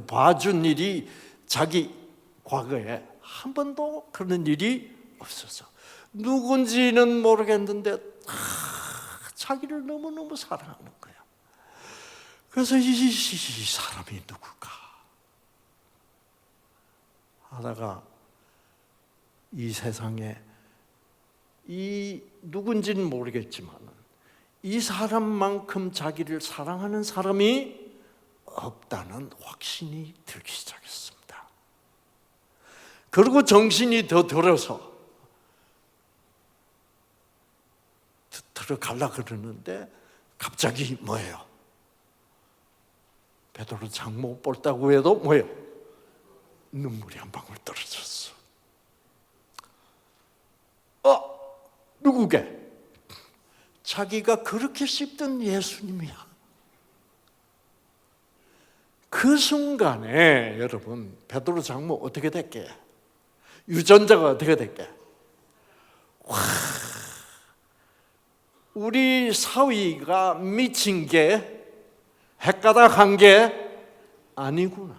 봐준 일이 자기 과거에 한 번도 그런 일이 없었어. 누군지는 모르겠는데 자기를 너무너무 사랑하는 거야. 그래서 이 사람이 누굴까 하다가 이 세상에 이 누군지는 모르겠지만 이 사람만큼 자기를 사랑하는 사람이 없다는 확신이 들기 시작했습니다. 그리고 정신이 더 들어서 들어가려고 그러는데 갑자기 뭐예요? 베드로 장모 볼다고 해도 뭐예요? 눈물이 한 방울 떨어졌어. 누구게? 자기가 그렇게 씹던 예수님이야. 그 순간에 여러분 베드로 장모 어떻게 됐게? 유전자가 어떻게 됐게? 와, 우리 사위가 미친 게 헷가닥한 게 아니구나.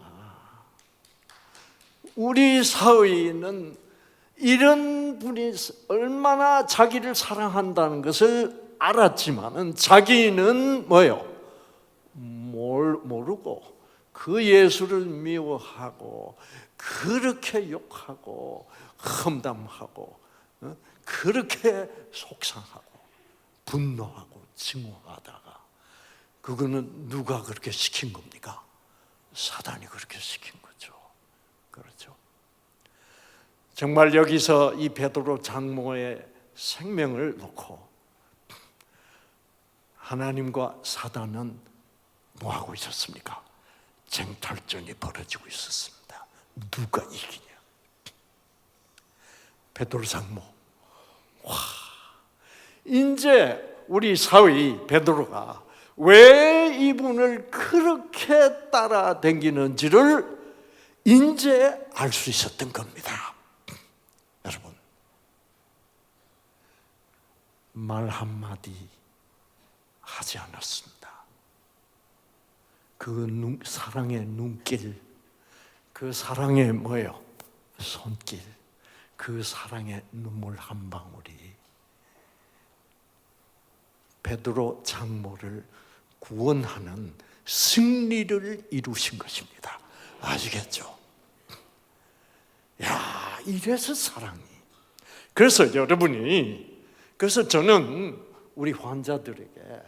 우리 사위는 이런 분이 얼마나 자기를 사랑한다는 것을 알았지만은 자기는 뭐예요? 모르고 그 예수를 미워하고 그렇게 욕하고 험담하고 그렇게 속상하고 분노하고 증오하다가 그거는 누가 그렇게 시킨 겁니까? 사단이 그렇게 시킨 거죠. 그렇죠. 정말 여기서 이 베드로 장모의 생명을 놓고 하나님과 사단은 뭐 하고 있었습니까? 쟁탈전이 벌어지고 있었습니다. 누가 이기냐? 베드로 장모. 와, 이제 우리 사위 베드로가 왜 이분을 그렇게 따라다니는지를 이제 알 수 있었던 겁니다. 여러분, 말 한마디 하지 않았습니다. 그 사랑의 눈길, 그 사랑의 뭐예요? 손길, 그 사랑의 눈물 한 방울이 베드로 장모를 구원하는 승리를 이루신 것입니다. 아시겠죠? 야, 이래서 사랑이. 그래서 그래서 저는 우리 환자들에게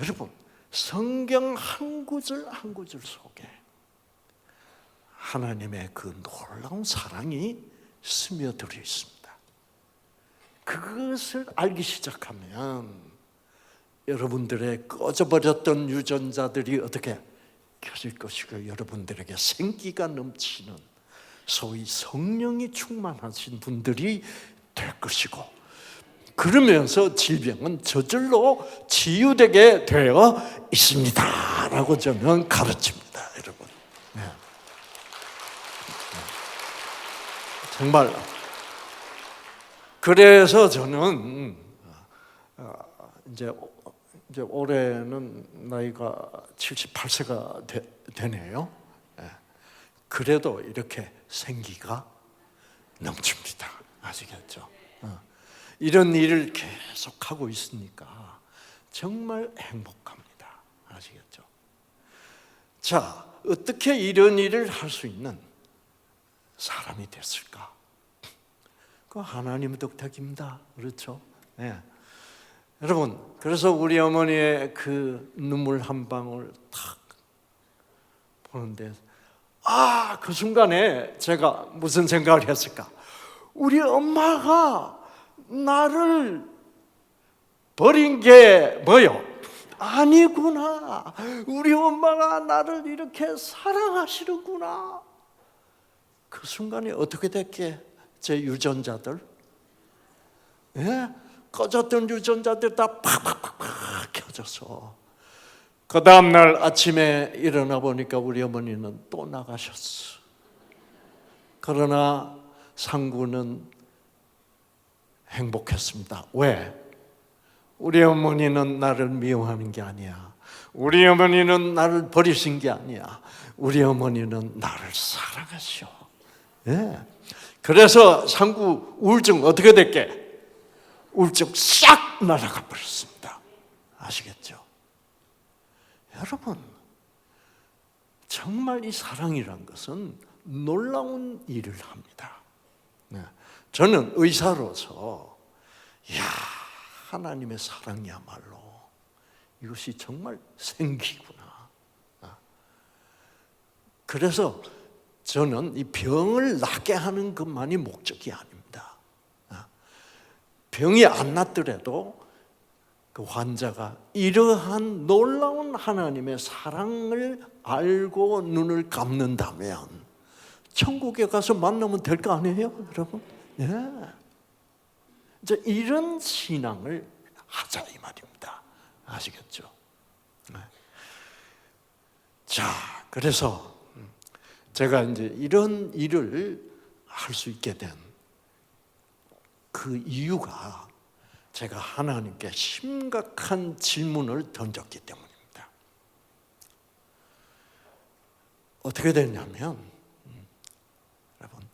여러분, 성경 한 구절 한 구절 속에 하나님의 그 놀라운 사랑이 스며들어 있습니다. 그것을 알기 시작하면 여러분들의 꺼져버렸던 유전자들이 어떻게 켜질 것이고 여러분들에게 생기가 넘치는 소위 성령이 충만하신 분들이 될 것이고 그러면서 질병은 저절로 치유되게 되어 있습니다 라고 저는 가르칩니다. 여러분, 정말 그래서 저는 이제 올해는 나이가 78세가 되네요. 그래도 이렇게 생기가 넘칩니다. 아시겠죠? 이런 일을 계속하고 있으니까 정말 행복합니다. 아시겠죠? 자, 어떻게 이런 일을 할 수 있는 사람이 됐을까? 그 하나님 덕택입니다. 그렇죠? 네. 여러분, 그래서 우리 어머니의 그 눈물 한 방울 탁 보는데 그 순간에 제가 무슨 생각을 했을까? 우리 엄마가 나를 버린 게 뭐요? 아니구나. 우리 엄마가 나를 이렇게 사랑하시는구나. 그 순간에 어떻게 됐게? 제 유전자들, 꺼졌던 유전자들 다 팍팍팍팍 켜져서 그 다음날 아침에 일어나 보니까 우리 어머니는 또 나가셨어. 그러나 상구는 행복했습니다. 왜? 우리 어머니는 나를 미워하는 게 아니야. 우리 어머니는 나를 버리신 게 아니야. 우리 어머니는 나를 사랑하셔. 그래서 상구 우울증 어떻게 됐게? 우울증 싹 날아가 버렸습니다. 아시겠죠? 여러분, 정말 이 사랑이란 것은 놀라운 일을 합니다. 저는 의사로서 하나님의 사랑이야말로 이것이 정말 생기구나. 그래서 저는 이 병을 낫게 하는 것만이 목적이 아닙니다. 병이 안 낫더라도 그 환자가 이러한 놀라운 하나님의 사랑을 알고 눈을 감는다면 천국에 가서 만나면 될 거 아니에요, 여러분? 이제 이런 신앙을 하자 이 말입니다. 아시겠죠? 자, 그래서 제가 이제 이런 일을 할 수 있게 된 그 이유가 제가 하나님께 심각한 질문을 던졌기 때문입니다. 어떻게 됐냐면, 여러분,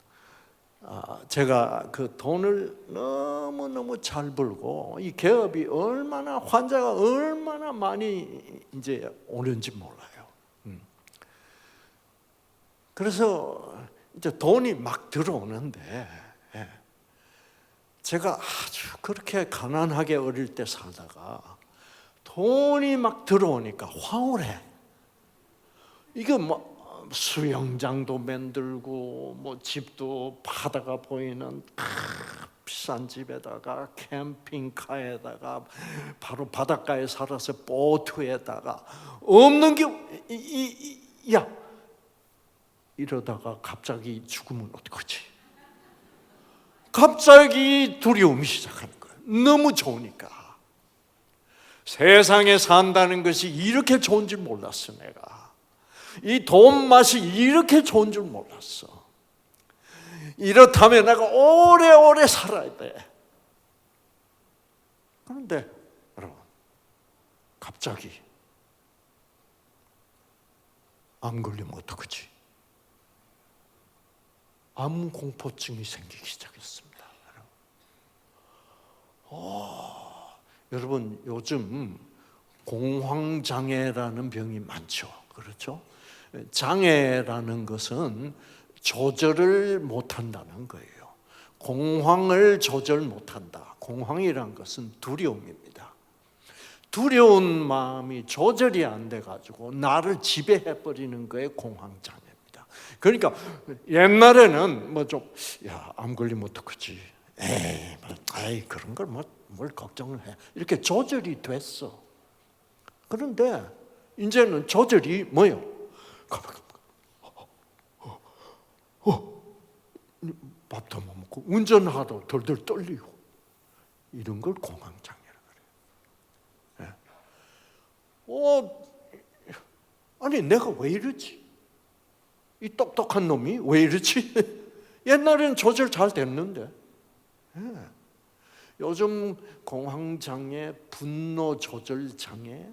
제가 그 돈을 너무너무 잘 벌고 이 기업이 얼마나 환자가 얼마나 많이 이제 오는지 몰라요. 그래서 이제 돈이 막 들어오는데 제가 아주 그렇게 가난하게 어릴 때 살다가 돈이 막 들어오니까 황홀해. 이거 뭐 수영장도 만들고 뭐 집도 바다가 보이는 비싼 집에다가 캠핑카에다가 바로 바닷가에 살아서 보트에다가 없는 게 야 이러다가 갑자기 죽으면 어떡하지? 갑자기 두려움이 시작하는 거예요. 너무 좋으니까. 세상에 산다는 것이 이렇게 좋은 줄 몰랐어. 내가 이 돈 맛이 이렇게 좋은 줄 몰랐어. 이렇다면 내가 오래오래 살아야 돼. 그런데 여러분, 갑자기 암 걸리면 어떡하지? 암 공포증이 생기기 시작했습니다. 여러분 요즘 공황장애라는 병이 많죠. 그렇죠? 장애라는 것은 조절을 못한다는 거예요. 공황을 조절 못한다. 공황이란 것은 두려움입니다. 두려운 마음이 조절이 안 돼가지고 나를 지배해버리는 거에 공황장애입니다. 그러니까 옛날에는 뭐 좀 암 걸리면 어떡하지? 에이 그런 걸 뭘 걱정을 해? 이렇게 조절이 됐어. 그런데 이제는 조절이 뭐요? 밥도 못 먹고 운전하다 덜덜 떨리고 이런 걸 공황장애라고 그래요. 아니 내가 왜 이러지? 이 똑똑한 놈이 왜 이러지? 옛날에는 조절 잘 됐는데 요즘 공황장애, 분노 조절 장애.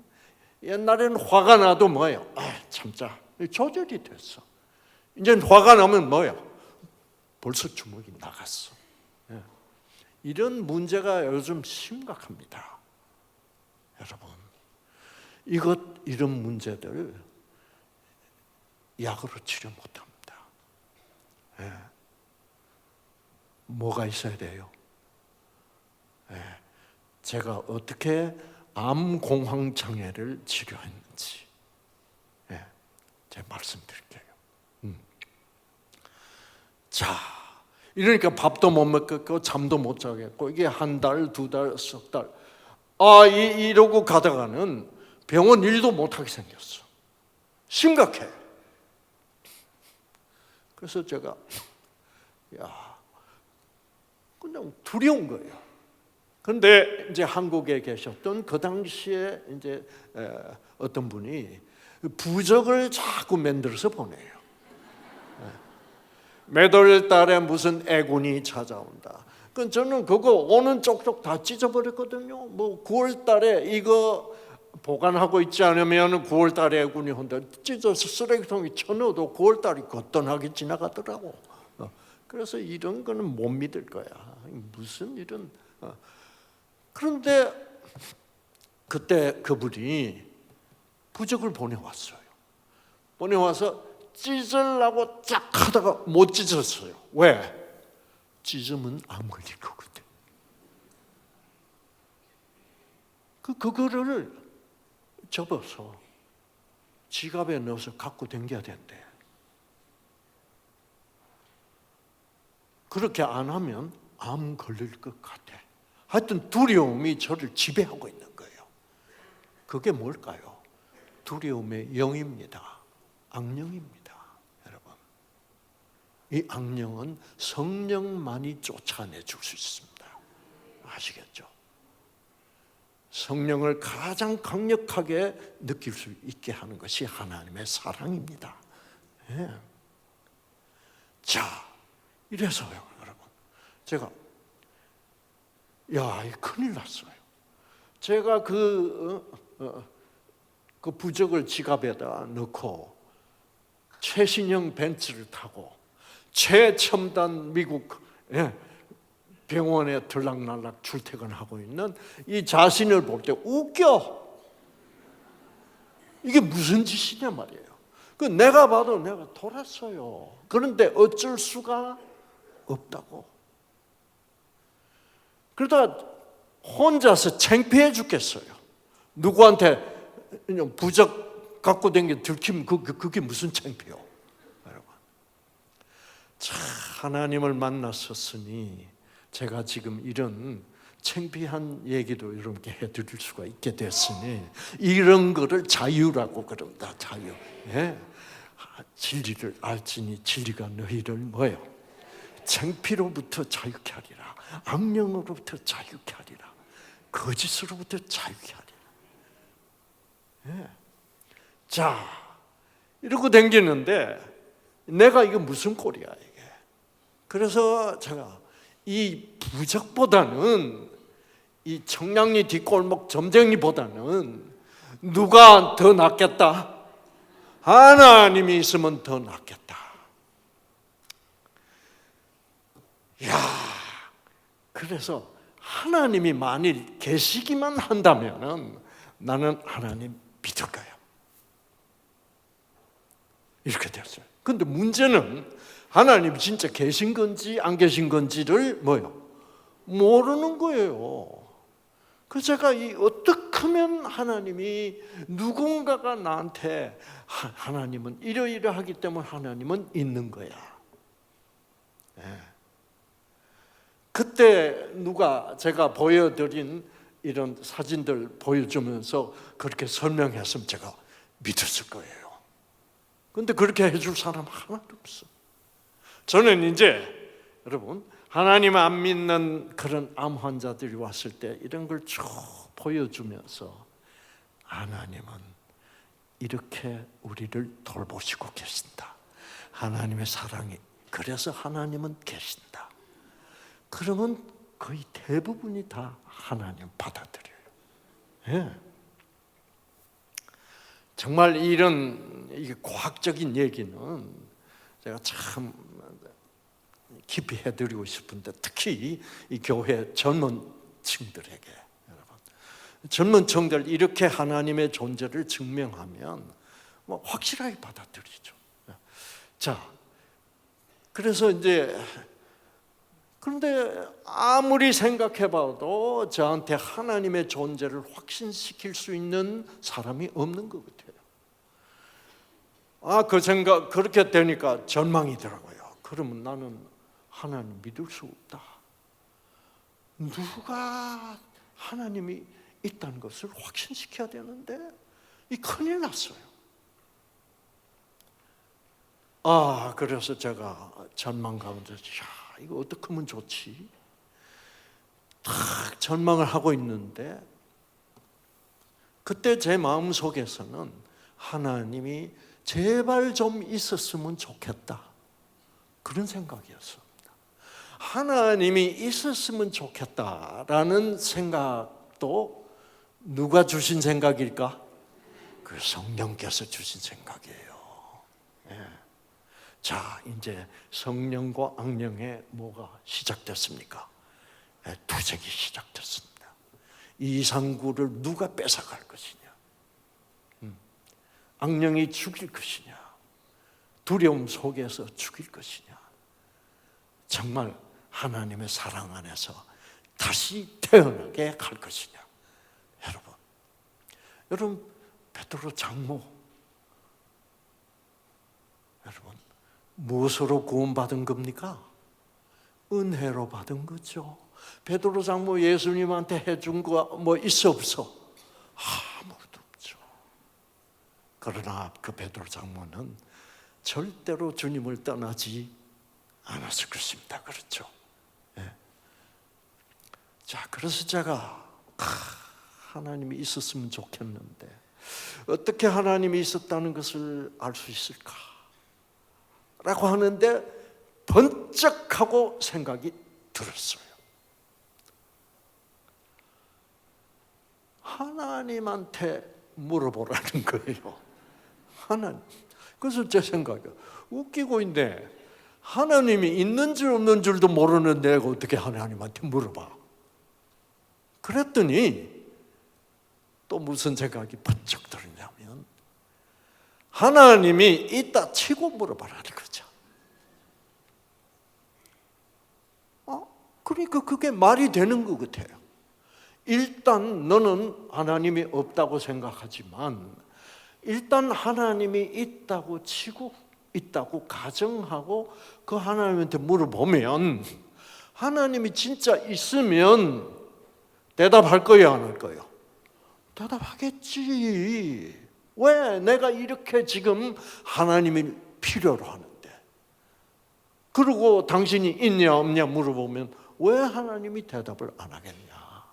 옛날에는 화가 나도 뭐예요? 참자. 조절이 됐어. 이제는 화가 나면 뭐예요? 벌써 주먹이 나갔어. 이런 문제가 요즘 심각합니다. 여러분, 이런 문제들 약으로 치료 못합니다. 뭐가 있어야 돼요? 제가 어떻게 암 공황 장애를 치료했는지 제가 말씀드릴게요. 자, 이러니까 밥도 못 먹겠고 잠도 못 자겠고 이게 한 달, 두 달, 석 달 이러고 가다가는 병원 일도 못하게 생겼어. 심각해. 그래서 제가 그냥 두려운 거예요. 그런데 이제 한국에 계셨던 그 당시에 이제 어떤 분이 부적을 자꾸 만들어서 보내요. 매달 달에 무슨 애군이 찾아온다. 그 저는 그거 오는 쪽쪽 다 찢어버렸거든요. 뭐 9월 달에 이거 보관하고 있지 않으면 9월 달에 애군이 온다. 찢어서 쓰레기통에 쳐넣어도 9월 달이 거뜬하게 지나가더라고. 그래서 이런 거는 못 믿을 거야. 무슨 이런. 그런데 그때 그분이 부적을 보내왔어요. 보내와서 찢으려고 쫙 하다가 못 찢었어요. 왜? 찢으면 암 걸릴 거거든. 그거를 접어서 지갑에 넣어서 갖고 다녀야 된대. 그렇게 안 하면 암 걸릴 것 같아. 하여튼 두려움이 저를 지배하고 있는 거예요. 그게 뭘까요? 두려움의 영입니다. 악령입니다. 여러분, 이 악령은 성령만이 쫓아내 줄 수 있습니다. 아시겠죠? 성령을 가장 강력하게 느낄 수 있게 하는 것이 하나님의 사랑입니다. 자, 이래서요, 여러분, 제가 큰일 났어요. 제가 그 부적을 지갑에다 넣고 최신형 벤츠를 타고 최첨단 미국 예, 병원에 들락날락 출퇴근하고 있는 이 자신을 볼 때 웃겨. 이게 무슨 짓이냐 말이에요. 그 내가 봐도 내가 돌았어요. 그런데 어쩔 수가 없다고. 그러다가 혼자서 창피해 죽겠어요. 누구한테 부적 갖고 다니게 들키면 그게 무슨 창피요? 여러분. 자, 하나님을 만났었으니 제가 지금 이런 창피한 얘기도 여러분께 해드릴 수가 있게 됐으니 이런 거를 자유라고 그런다. 자유. 예. 진리를 알지니 진리가 너희를 뭐예요? 창피로부터 자유케 하리라. 악령으로부터 자유케 하리라. 거짓으로부터 자유케 하리라. 예. 자, 이러고 댕기는데 내가 이게 무슨 꼴이야 이게. 그래서 제가 이 부적보다는 이 청량리 뒷골목 점쟁이보다는 누가 더 낫겠다? 하나님이 있으면 더 낫겠다. 야, 그래서 하나님이 만일 계시기만 한다면은 나는 하나님 믿을 거예요. 이렇게 됐어요. 근데 문제는 하나님 진짜 계신 건지 안 계신 건지를 뭐요? 모르는 거예요. 그래서 제가 어떻게 하면 하나님이 누군가가 나한테 하나님은 이러이러하기 때문에 하나님은 있는 거야. 네. 그때 누가 제가 보여드린 이런 사진들 보여주면서 그렇게 설명했으면 제가 믿었을 거예요. 그런데 그렇게 해줄 사람 하나도 없어. 저는 이제 여러분 하나님 안 믿는 그런 암 환자들이 왔을 때 이런 걸 쭉 보여주면서 하나님은 이렇게 우리를 돌보시고 계신다. 하나님의 사랑이 그래서 하나님은 계신다. 그러면 거의 대부분이 다 하나님 받아들여요. 예. 정말 이런 이게 과학적인 얘기는 제가 참 깊이 해드리고 싶은데 특히 이 교회 젊은 층들에게 여러분 젊은 층들 이렇게 하나님의 존재를 증명하면 뭐 확실하게 받아들이죠. 자, 그래서 이제 그런데 아무리 생각해봐도 저한테 하나님의 존재를 확신시킬 수 있는 사람이 없는 것 같아요. 그 생각 그렇게 되니까 절망이더라고요. 그러면 나는 하나님 믿을 수 없다. 누가 하나님이 있다는 것을 확신시켜야 되는데 이 큰일 났어요. 그래서 제가 절망 가운데 이거 어떻게 하면 좋지? 딱 절망을 하고 있는데 그때 제 마음속에서는 하나님이 제발 좀 있었으면 좋겠다. 그런 생각이었습니다. 하나님이 있었으면 좋겠다라는 생각도 누가 주신 생각일까? 그 성령께서 주신 생각이에요. 예. 자, 이제 성령과 악령의 뭐가 시작됐습니까? 투쟁이 시작됐습니다. 이상구를 누가 뺏어갈 것이냐? 악령이 죽일 것이냐? 두려움 속에서 죽일 것이냐? 정말 하나님의 사랑 안에서 다시 태어나게 할 것이냐? 여러분 베드로 장모 여러분 무엇으로 구원받은 겁니까? 은혜로 받은 거죠. 베드로 장모 예수님한테 해준 거 뭐 있어 없어? 아무것도 없죠. 그러나 그 베드로 장모는 절대로 주님을 떠나지 않았을 것입니다. 그렇죠? 네. 자, 그래서 제가 하나님이 있었으면 좋겠는데 어떻게 하나님이 있었다는 것을 알 수 있을까? 라고 하는데 번쩍하고 생각이 들었어요. 하나님한테 물어보라는 거예요. 하나님. 그래서 제 생각이 웃기고 있네. 하나님이 있는 줄 없는 줄도 모르는 내가 어떻게 하나님한테 물어봐. 그랬더니 또 무슨 생각이 번쩍 들었냐면 하나님이 있다 치고 물어봐라는 거죠. 그러니까 그게 말이 되는 것 같아요. 일단 너는 하나님이 없다고 생각하지만 일단 하나님이 있다고 치고 있다고 가정하고 그 하나님한테 물어보면 하나님이 진짜 있으면 대답할 거야, 안 할 거야? 대답하겠지. 왜? 내가 이렇게 지금 하나님이 필요로 하는데. 그리고 당신이 있냐 없냐 물어보면 왜 하나님이 대답을 안 하겠냐?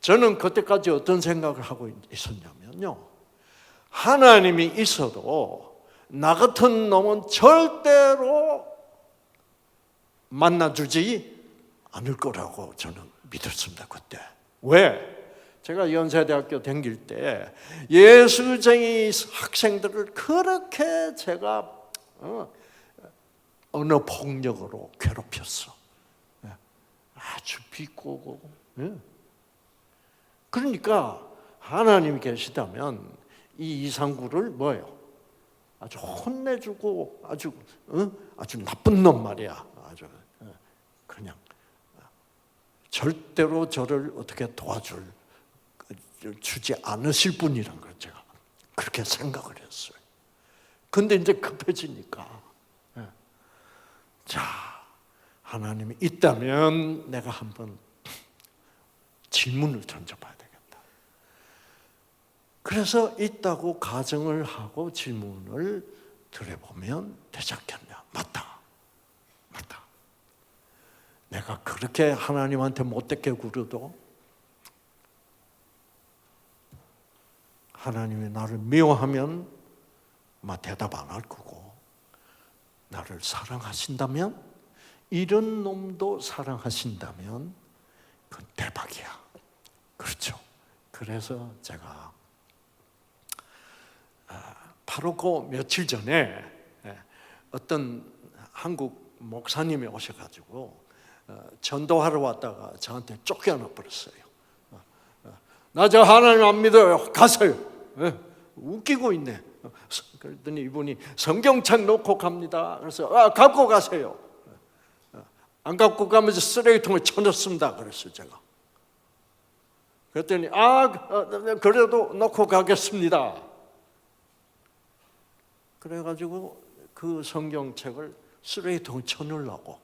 저는 그때까지 어떤 생각을 하고 있었냐면요, 하나님이 있어도 나 같은 놈은 절대로 만나주지 않을 거라고 저는 믿었습니다. 그때. 왜? 제가 연세대학교 다닐 때 예수쟁이 학생들을 그렇게 제가 언어 폭력으로 괴롭혔어. 아주 비꼬고. 그러니까 하나님이 계시다면 이 이상구를 뭐예요? 아주 혼내주고 아주 나쁜 놈 말이야. 아주 그냥 절대로 저를 어떻게 주지 않으실 분이란 걸 제가 그렇게 생각을 했어요. 근데 이제 급해지니까 자, 하나님이 있다면 내가 한번 질문을 던져봐야 되겠다. 그래서 있다고 가정을 하고 질문을 드려보면 되지 않겠냐. 맞다. 내가 그렇게 하나님한테 못되게 굴어도 하나님이 나를 미워하면 대답 안 할 거고, 나를 사랑하신다면, 이런 놈도 사랑하신다면 그건 대박이야. 그렇죠. 그래서 제가 바로 그 며칠 전에 어떤 한국 목사님이 오셔가지고 전도하러 왔다가 저한테 쫓겨나 버렸어요. 나 저 하나님 안 믿어요. 가세요. 웃기고 있네. 그랬더니 이분이 성경책 놓고 갑니다. 그래서 갖고 가세요. 안 갖고 가면서 쓰레기통에 쳐넣습니다. 그랬어요, 제가. 그랬더니 그래도 놓고 가겠습니다. 그래가지고 그 성경책을 쓰레기통에 쳐넣으려고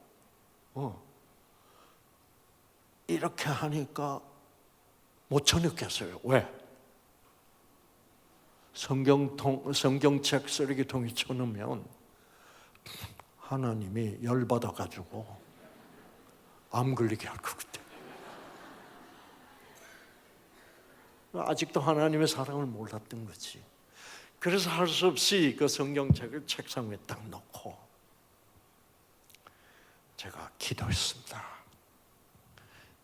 이렇게 하니까 못 쳐넣겠어요. 왜? 성경책 쓰레기통에 쳐넣으면 하나님이 열받아가지고 암 걸리게 할 것 같아요. 아직도 하나님의 사랑을 몰랐던 거지. 그래서 할 수 없이 그 성경책을 책상 위에 딱 놓고 제가 기도했습니다.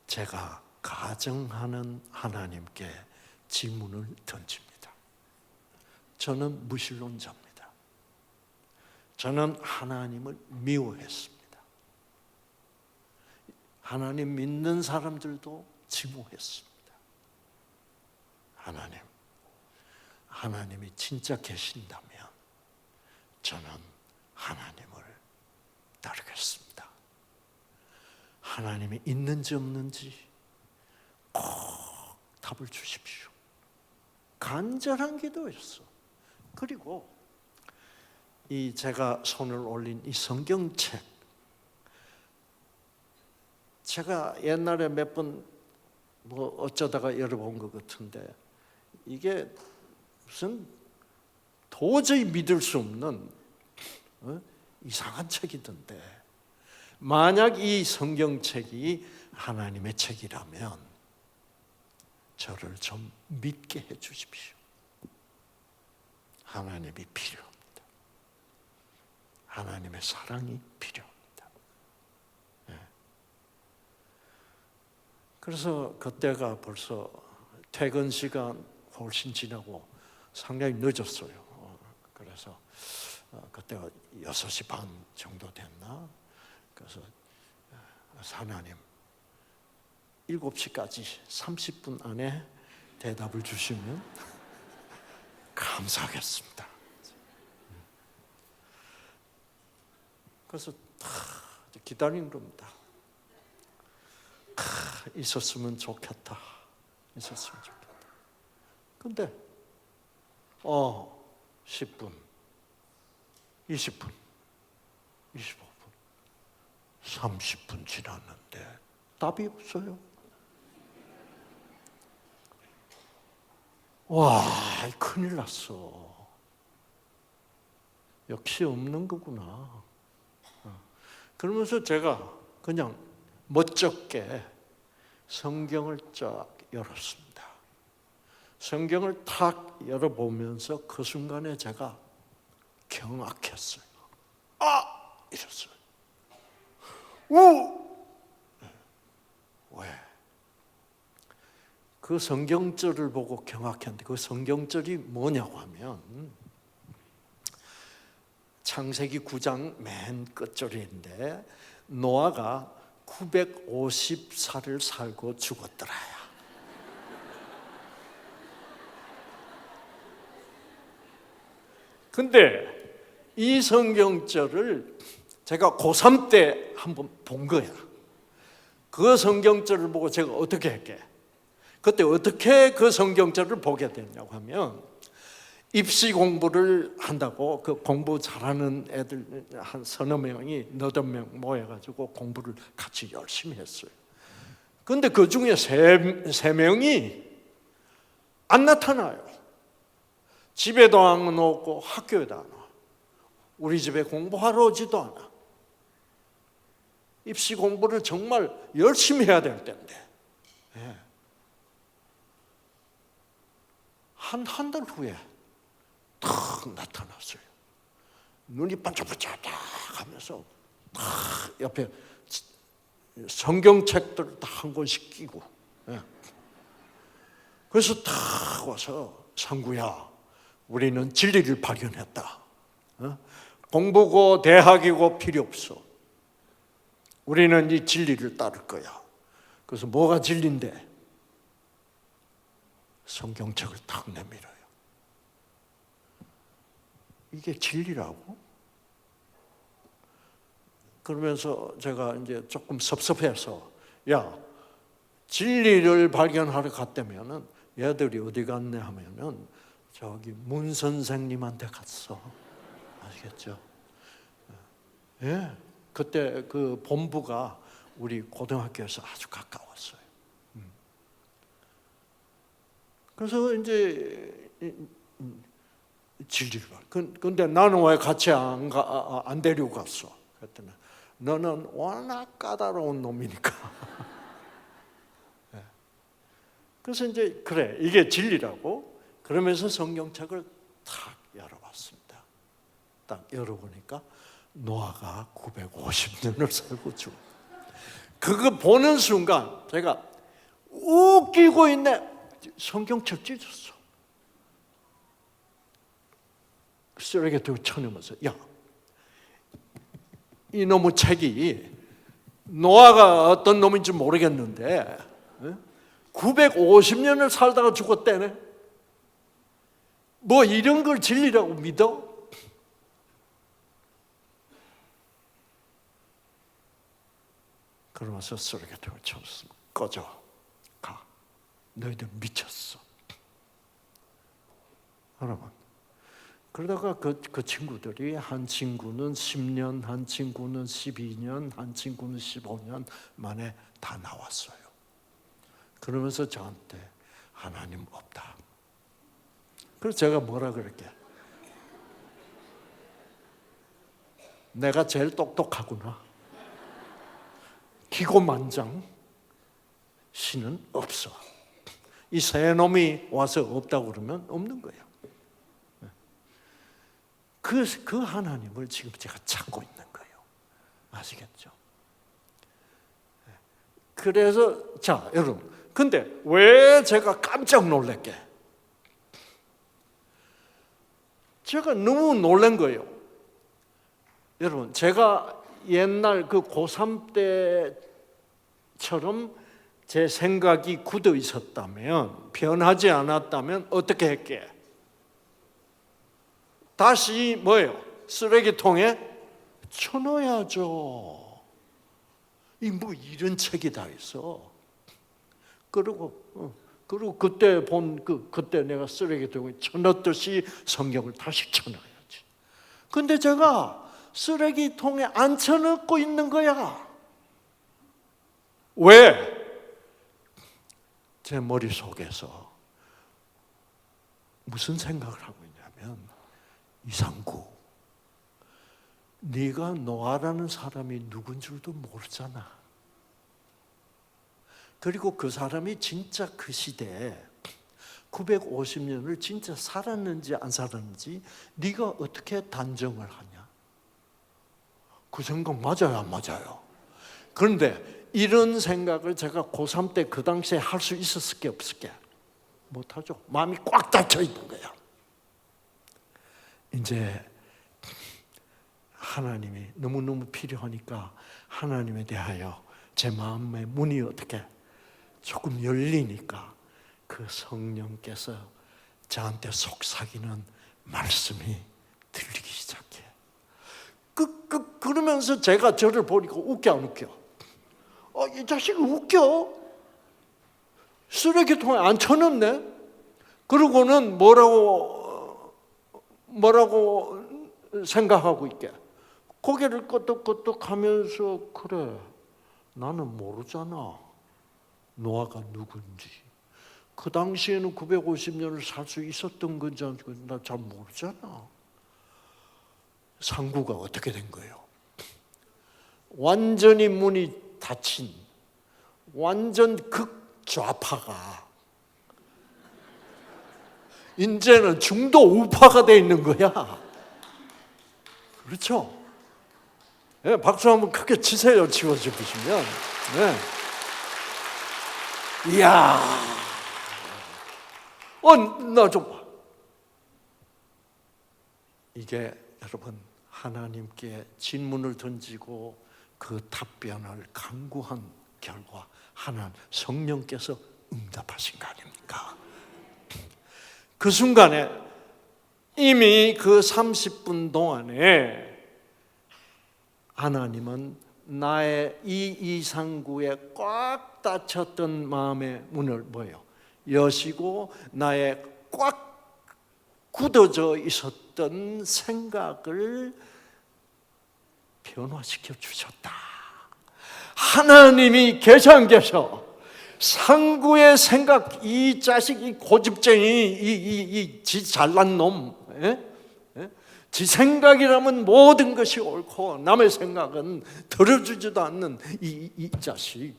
제가 가정하는 하나님께 질문을 던집니다. 저는 무신론자입니다. 저는 하나님을 미워했습니다. 하나님 믿는 사람들도 증오했습니다. 하나님이 진짜 계신다면 저는 하나님을 따르겠습니다. 하나님이 있는지 없는지 꼭 답을 주십시오. 간절한 기도였어. 그리고 이 제가 손을 올린 이 성경책, 제가 옛날에 몇 번 어쩌다가 열어본 것 같은데 이게 무슨 도저히 믿을 수 없는 이상한 책이던데, 만약 이 성경책이 하나님의 책이라면 저를 좀 믿게 해 주십시오. 하나님이 필요합니다. 하나님의 사랑이 필요합니다. 그래서 그때가 벌써 퇴근 시간 훨씬 지나고 상당히 늦었어요. 그래서 그때가 6시 반 정도 됐나? 그래서 하나님 7시까지 30분 안에 대답을 주시면 감사하겠습니다. 그래서 기다린 겁니다. 있었으면 좋겠다. 있었으면 좋겠다. 근데 10분, 20분, 25분, 30분 지났는데 답이 없어요. 와, 큰일 났어. 역시 없는 거구나. 그러면서 제가 그냥 멋쩍게 성경을 쫙 열었습니다. 성경을 탁 열어보면서 그 순간에 제가 경악했어요. 이랬어요. 왜? 그 성경절을 보고 경악했는데 그 성경절이 뭐냐고 하면 창세기 9장 맨 끝절인데 노아가 950살을 살고 죽었더라야. 근데 이 성경절을 제가 고3 때 한번 본 거야. 그 성경절을 보고 제가 어떻게 했게? 그때 어떻게 그 성경절을 보게 됐냐고 하면 입시 공부를 한다고 그 공부 잘하는 애들 한 서너 명이 너댓 명 모여가지고 공부를 같이 열심히 했어요. 그런데 그 중에 세 명이 안 나타나요. 집에도 안 오고 학교에도 안 와. 우리 집에 공부하러 오지도 않아. 입시 공부를 정말 열심히 해야 될 텐데. 한 달 후에 탁 나타났어요. 눈이 반짝반짝 하면서 탁 옆에 성경책들 다 한 권씩 끼고. 그래서 탁 와서 상구야, 우리는 진리를 발견했다. 공부고 대학이고 필요 없어. 우리는 이 진리를 따를 거야. 그래서 뭐가 진리인데? 성경책을 탁 내밀어요. 이게 진리라고? 그러면서 제가 이제 조금 섭섭해서 야, 진리를 발견하러 갔다면은 얘들이 어디 갔네 하면은 저기 문 선생님한테 갔어. 아시겠죠? 예. 그때 그 본부가 우리 고등학교에서 아주 가까웠어요. 그래서 이제 진리를 봐. 근데 나는 왜 같이 안 데리고 갔어? 그랬더니 너는 워낙 까다로운 놈이니까. 그래서 이제 그래, 이게 진리라고. 그러면서 성경책을 탁 열어봤습니다. 딱 열어보니까 노아가 950년을 살고 죽어. 그거 보는 순간 제가 웃기고 있네. 성경책 찢었어. 쓰레기 들고 쳐내면서 야, 이놈의 책이 노아가 어떤 놈인지 모르겠는데 950년을 살다가 죽었대네. 뭐 이런 걸 진리라고 믿어? 그러면서 쓰레기 들고 쳤어. 꺼져. 가. 너희들 미쳤어. 여러분, 그러다가 그 친구들이 한 친구는 10년, 한 친구는 12년, 한 친구는 15년 만에 다 나왔어요. 그러면서 저한테 하나님 없다. 그래서 제가 뭐라 그럴게? 내가 제일 똑똑하구나. 기고만장. 신은 없어. 이 세 놈이 와서 없다고 그러면 없는 거예요. 그 하나님을 지금 제가 찾고 있는 거예요. 아시겠죠? 그래서 자, 여러분, 근데 왜 제가 깜짝 놀랐게? 제가 너무 놀란 거예요. 여러분, 제가 옛날 그 고3 때처럼 제 생각이 굳어 있었다면, 변하지 않았다면 어떻게 했게? 다시 뭐예요? 쓰레기통에 쳐넣어야죠. 뭐 이런 책이 다 있어. 그리고 그때 내가 쓰레기통에 쳐넣듯이 성경을 다시 쳐넣어야지. 근데 제가 쓰레기통에 안 쳐넣고 있는 거야. 왜? 제 머릿속에서 무슨 생각을 하고 있냐면, 이상구, 네가 노아라는 사람이 누군 줄도 모르잖아. 그리고 그 사람이 진짜 그 시대에 950년을 진짜 살았는지 안 살았는지 네가 어떻게 단정을 하냐? 그 생각 맞아요, 안 맞아요? 그런데 이런 생각을 제가 고3 때 그 당시에 할 수 있었을게, 없을게? 못하죠. 마음이 꽉 닫혀 있는 거야. 이제 하나님이 너무너무 필요하니까 하나님에 대하여 제 마음의 문이 어떻게 조금 열리니까 그 성령께서 저한테 속삭이는 말씀이 들리기 시작해. 그러면서 제가 저를 보니까 웃겨 안 웃겨? 이 자식이 웃겨? 쓰레기통에 안 쳐넣네? 그러고는 뭐라고 생각하고 있게? 고개를 끄덕끄덕 하면서, 그래, 나는 모르잖아, 노아가 누군지. 그 당시에는 950년을 살 수 있었던 건지 나 잘 모르잖아. 상구가 어떻게 된 거예요? 완전히 문이 닫힌 완전 극좌파가 이제는 중도 우파가 돼 있는 거야. 그렇죠? 네, 박수 한번 크게 치세요. 치워주시면. 네. 이야, 나 좀 봐. 이게 여러분, 하나님께 질문을 던지고 그 답변을 간구한 결과 하나님 성령께서 응답하신 거 아닙니까? 그 순간에 이미 그 30분 동안에 하나님은 나의 이 이상구에 꽉 닫혔던 마음의 문을 뭐예요? 여시고 나의 꽉 굳어져 있었던 생각을 변화시켜 주셨다. 하나님이 계셔 안 계셔? 상구의 생각, 이 자식, 이 고집쟁이, 지 잘난 놈, 지 생각이라면 모든 것이 옳고 남의 생각은 들어주지도 않는 이 자식,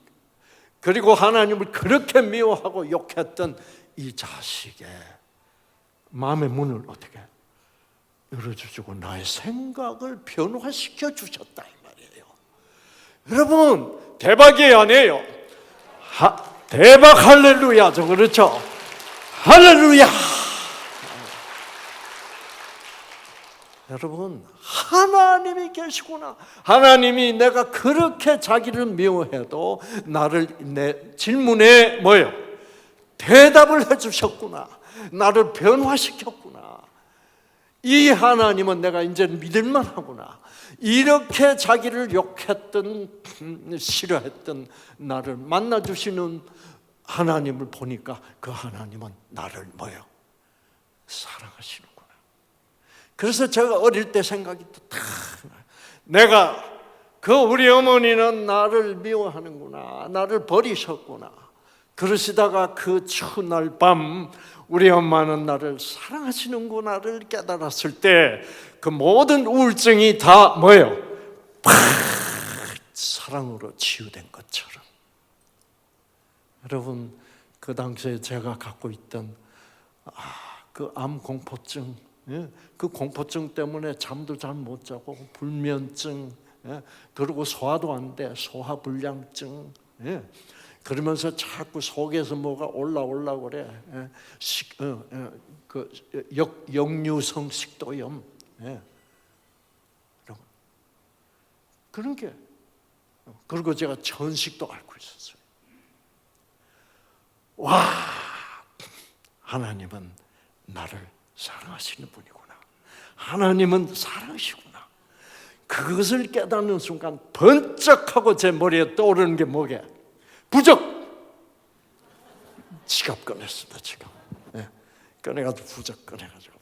그리고 하나님을 그렇게 미워하고 욕했던 이 자식의 마음의 문을 어떻게 열어주시고 나의 생각을 변화시켜 주셨다 이 말이에요. 여러분, 대박이 아니에요. 대박, 할렐루야죠. 그렇죠? 할렐루야. 여러분, 하나님이 계시구나. 하나님이 내가 그렇게 자기를 미워해도 나를 내 질문에 뭐예요? 대답을 해주셨구나. 나를 변화시켰구나. 이 하나님은 내가 이제 믿을만 하구나. 이렇게 자기를 욕했던, 싫어했던 나를 만나주시는 하나님을 보니까 그 하나님은 나를 뭐예요? 사랑하시는구나. 그래서 제가 어릴 때 생각이 또 다 내가 우리 어머니는 나를 미워하는구나, 나를 버리셨구나. 그러시다가 그 추운 날 밤 우리 엄마는 나를 사랑하시는구나를 깨달았을 때 그 모든 우울증이 다 뭐예요? 팍 사랑으로 치유된 것처럼. 여러분, 그 당시에 제가 갖고 있던 그 암 공포증, 그 공포증 때문에 잠도 잘 못 자고 불면증, 그리고 소화도 안 돼, 소화불량증, 그러면서 자꾸 속에서 뭐가 올라오려 그래. 역류성 식도염. 그런 게. 그리고 제가 천식도 알고 있었어요. 와, 하나님은 나를 사랑하시는 분이구나. 하나님은 사랑이시구나. 그것을 깨닫는 순간 번쩍하고 제 머리에 떠오르는 게 뭐게? 부적! 지갑 꺼냈습니다. 지갑. 네. 꺼내가지고 부적 꺼내가지고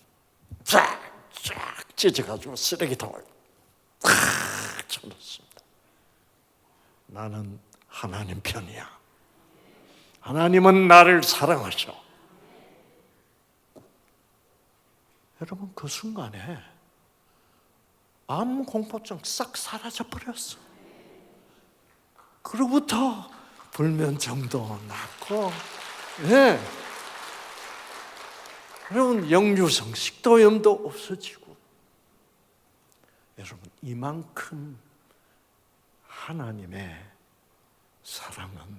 쫙쫙 찢어가지고 쓰레기통을 탁 쳐놓습니다. 나는 하나님 편이야. 하나님은 나를 사랑하셔. 여러분, 그 순간에 암 공포증 싹 사라져 버렸어. 그로부터 불면증도 낫고, 예. 여러분, 역류성 식도염도 없어지고. 여러분, 이만큼 하나님의 사랑은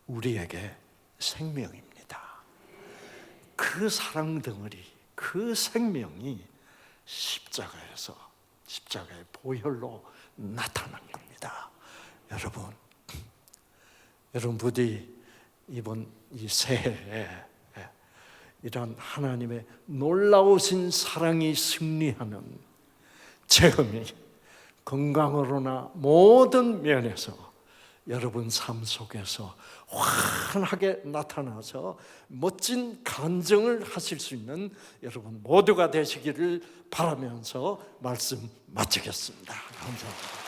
우리에게 생명입니다. 그 사랑 덩어리, 그 생명이 십자가의 보혈로 나타난 겁니다. 여러분 부디 이번 이 새해에 이런 하나님의 놀라우신 사랑이 승리하는 체험이 건강으로나 모든 면에서 여러분 삶 속에서 환하게 나타나서 멋진 간증을 하실 수 있는 여러분 모두가 되시기를 바라면서 말씀 마치겠습니다. 감사합니다.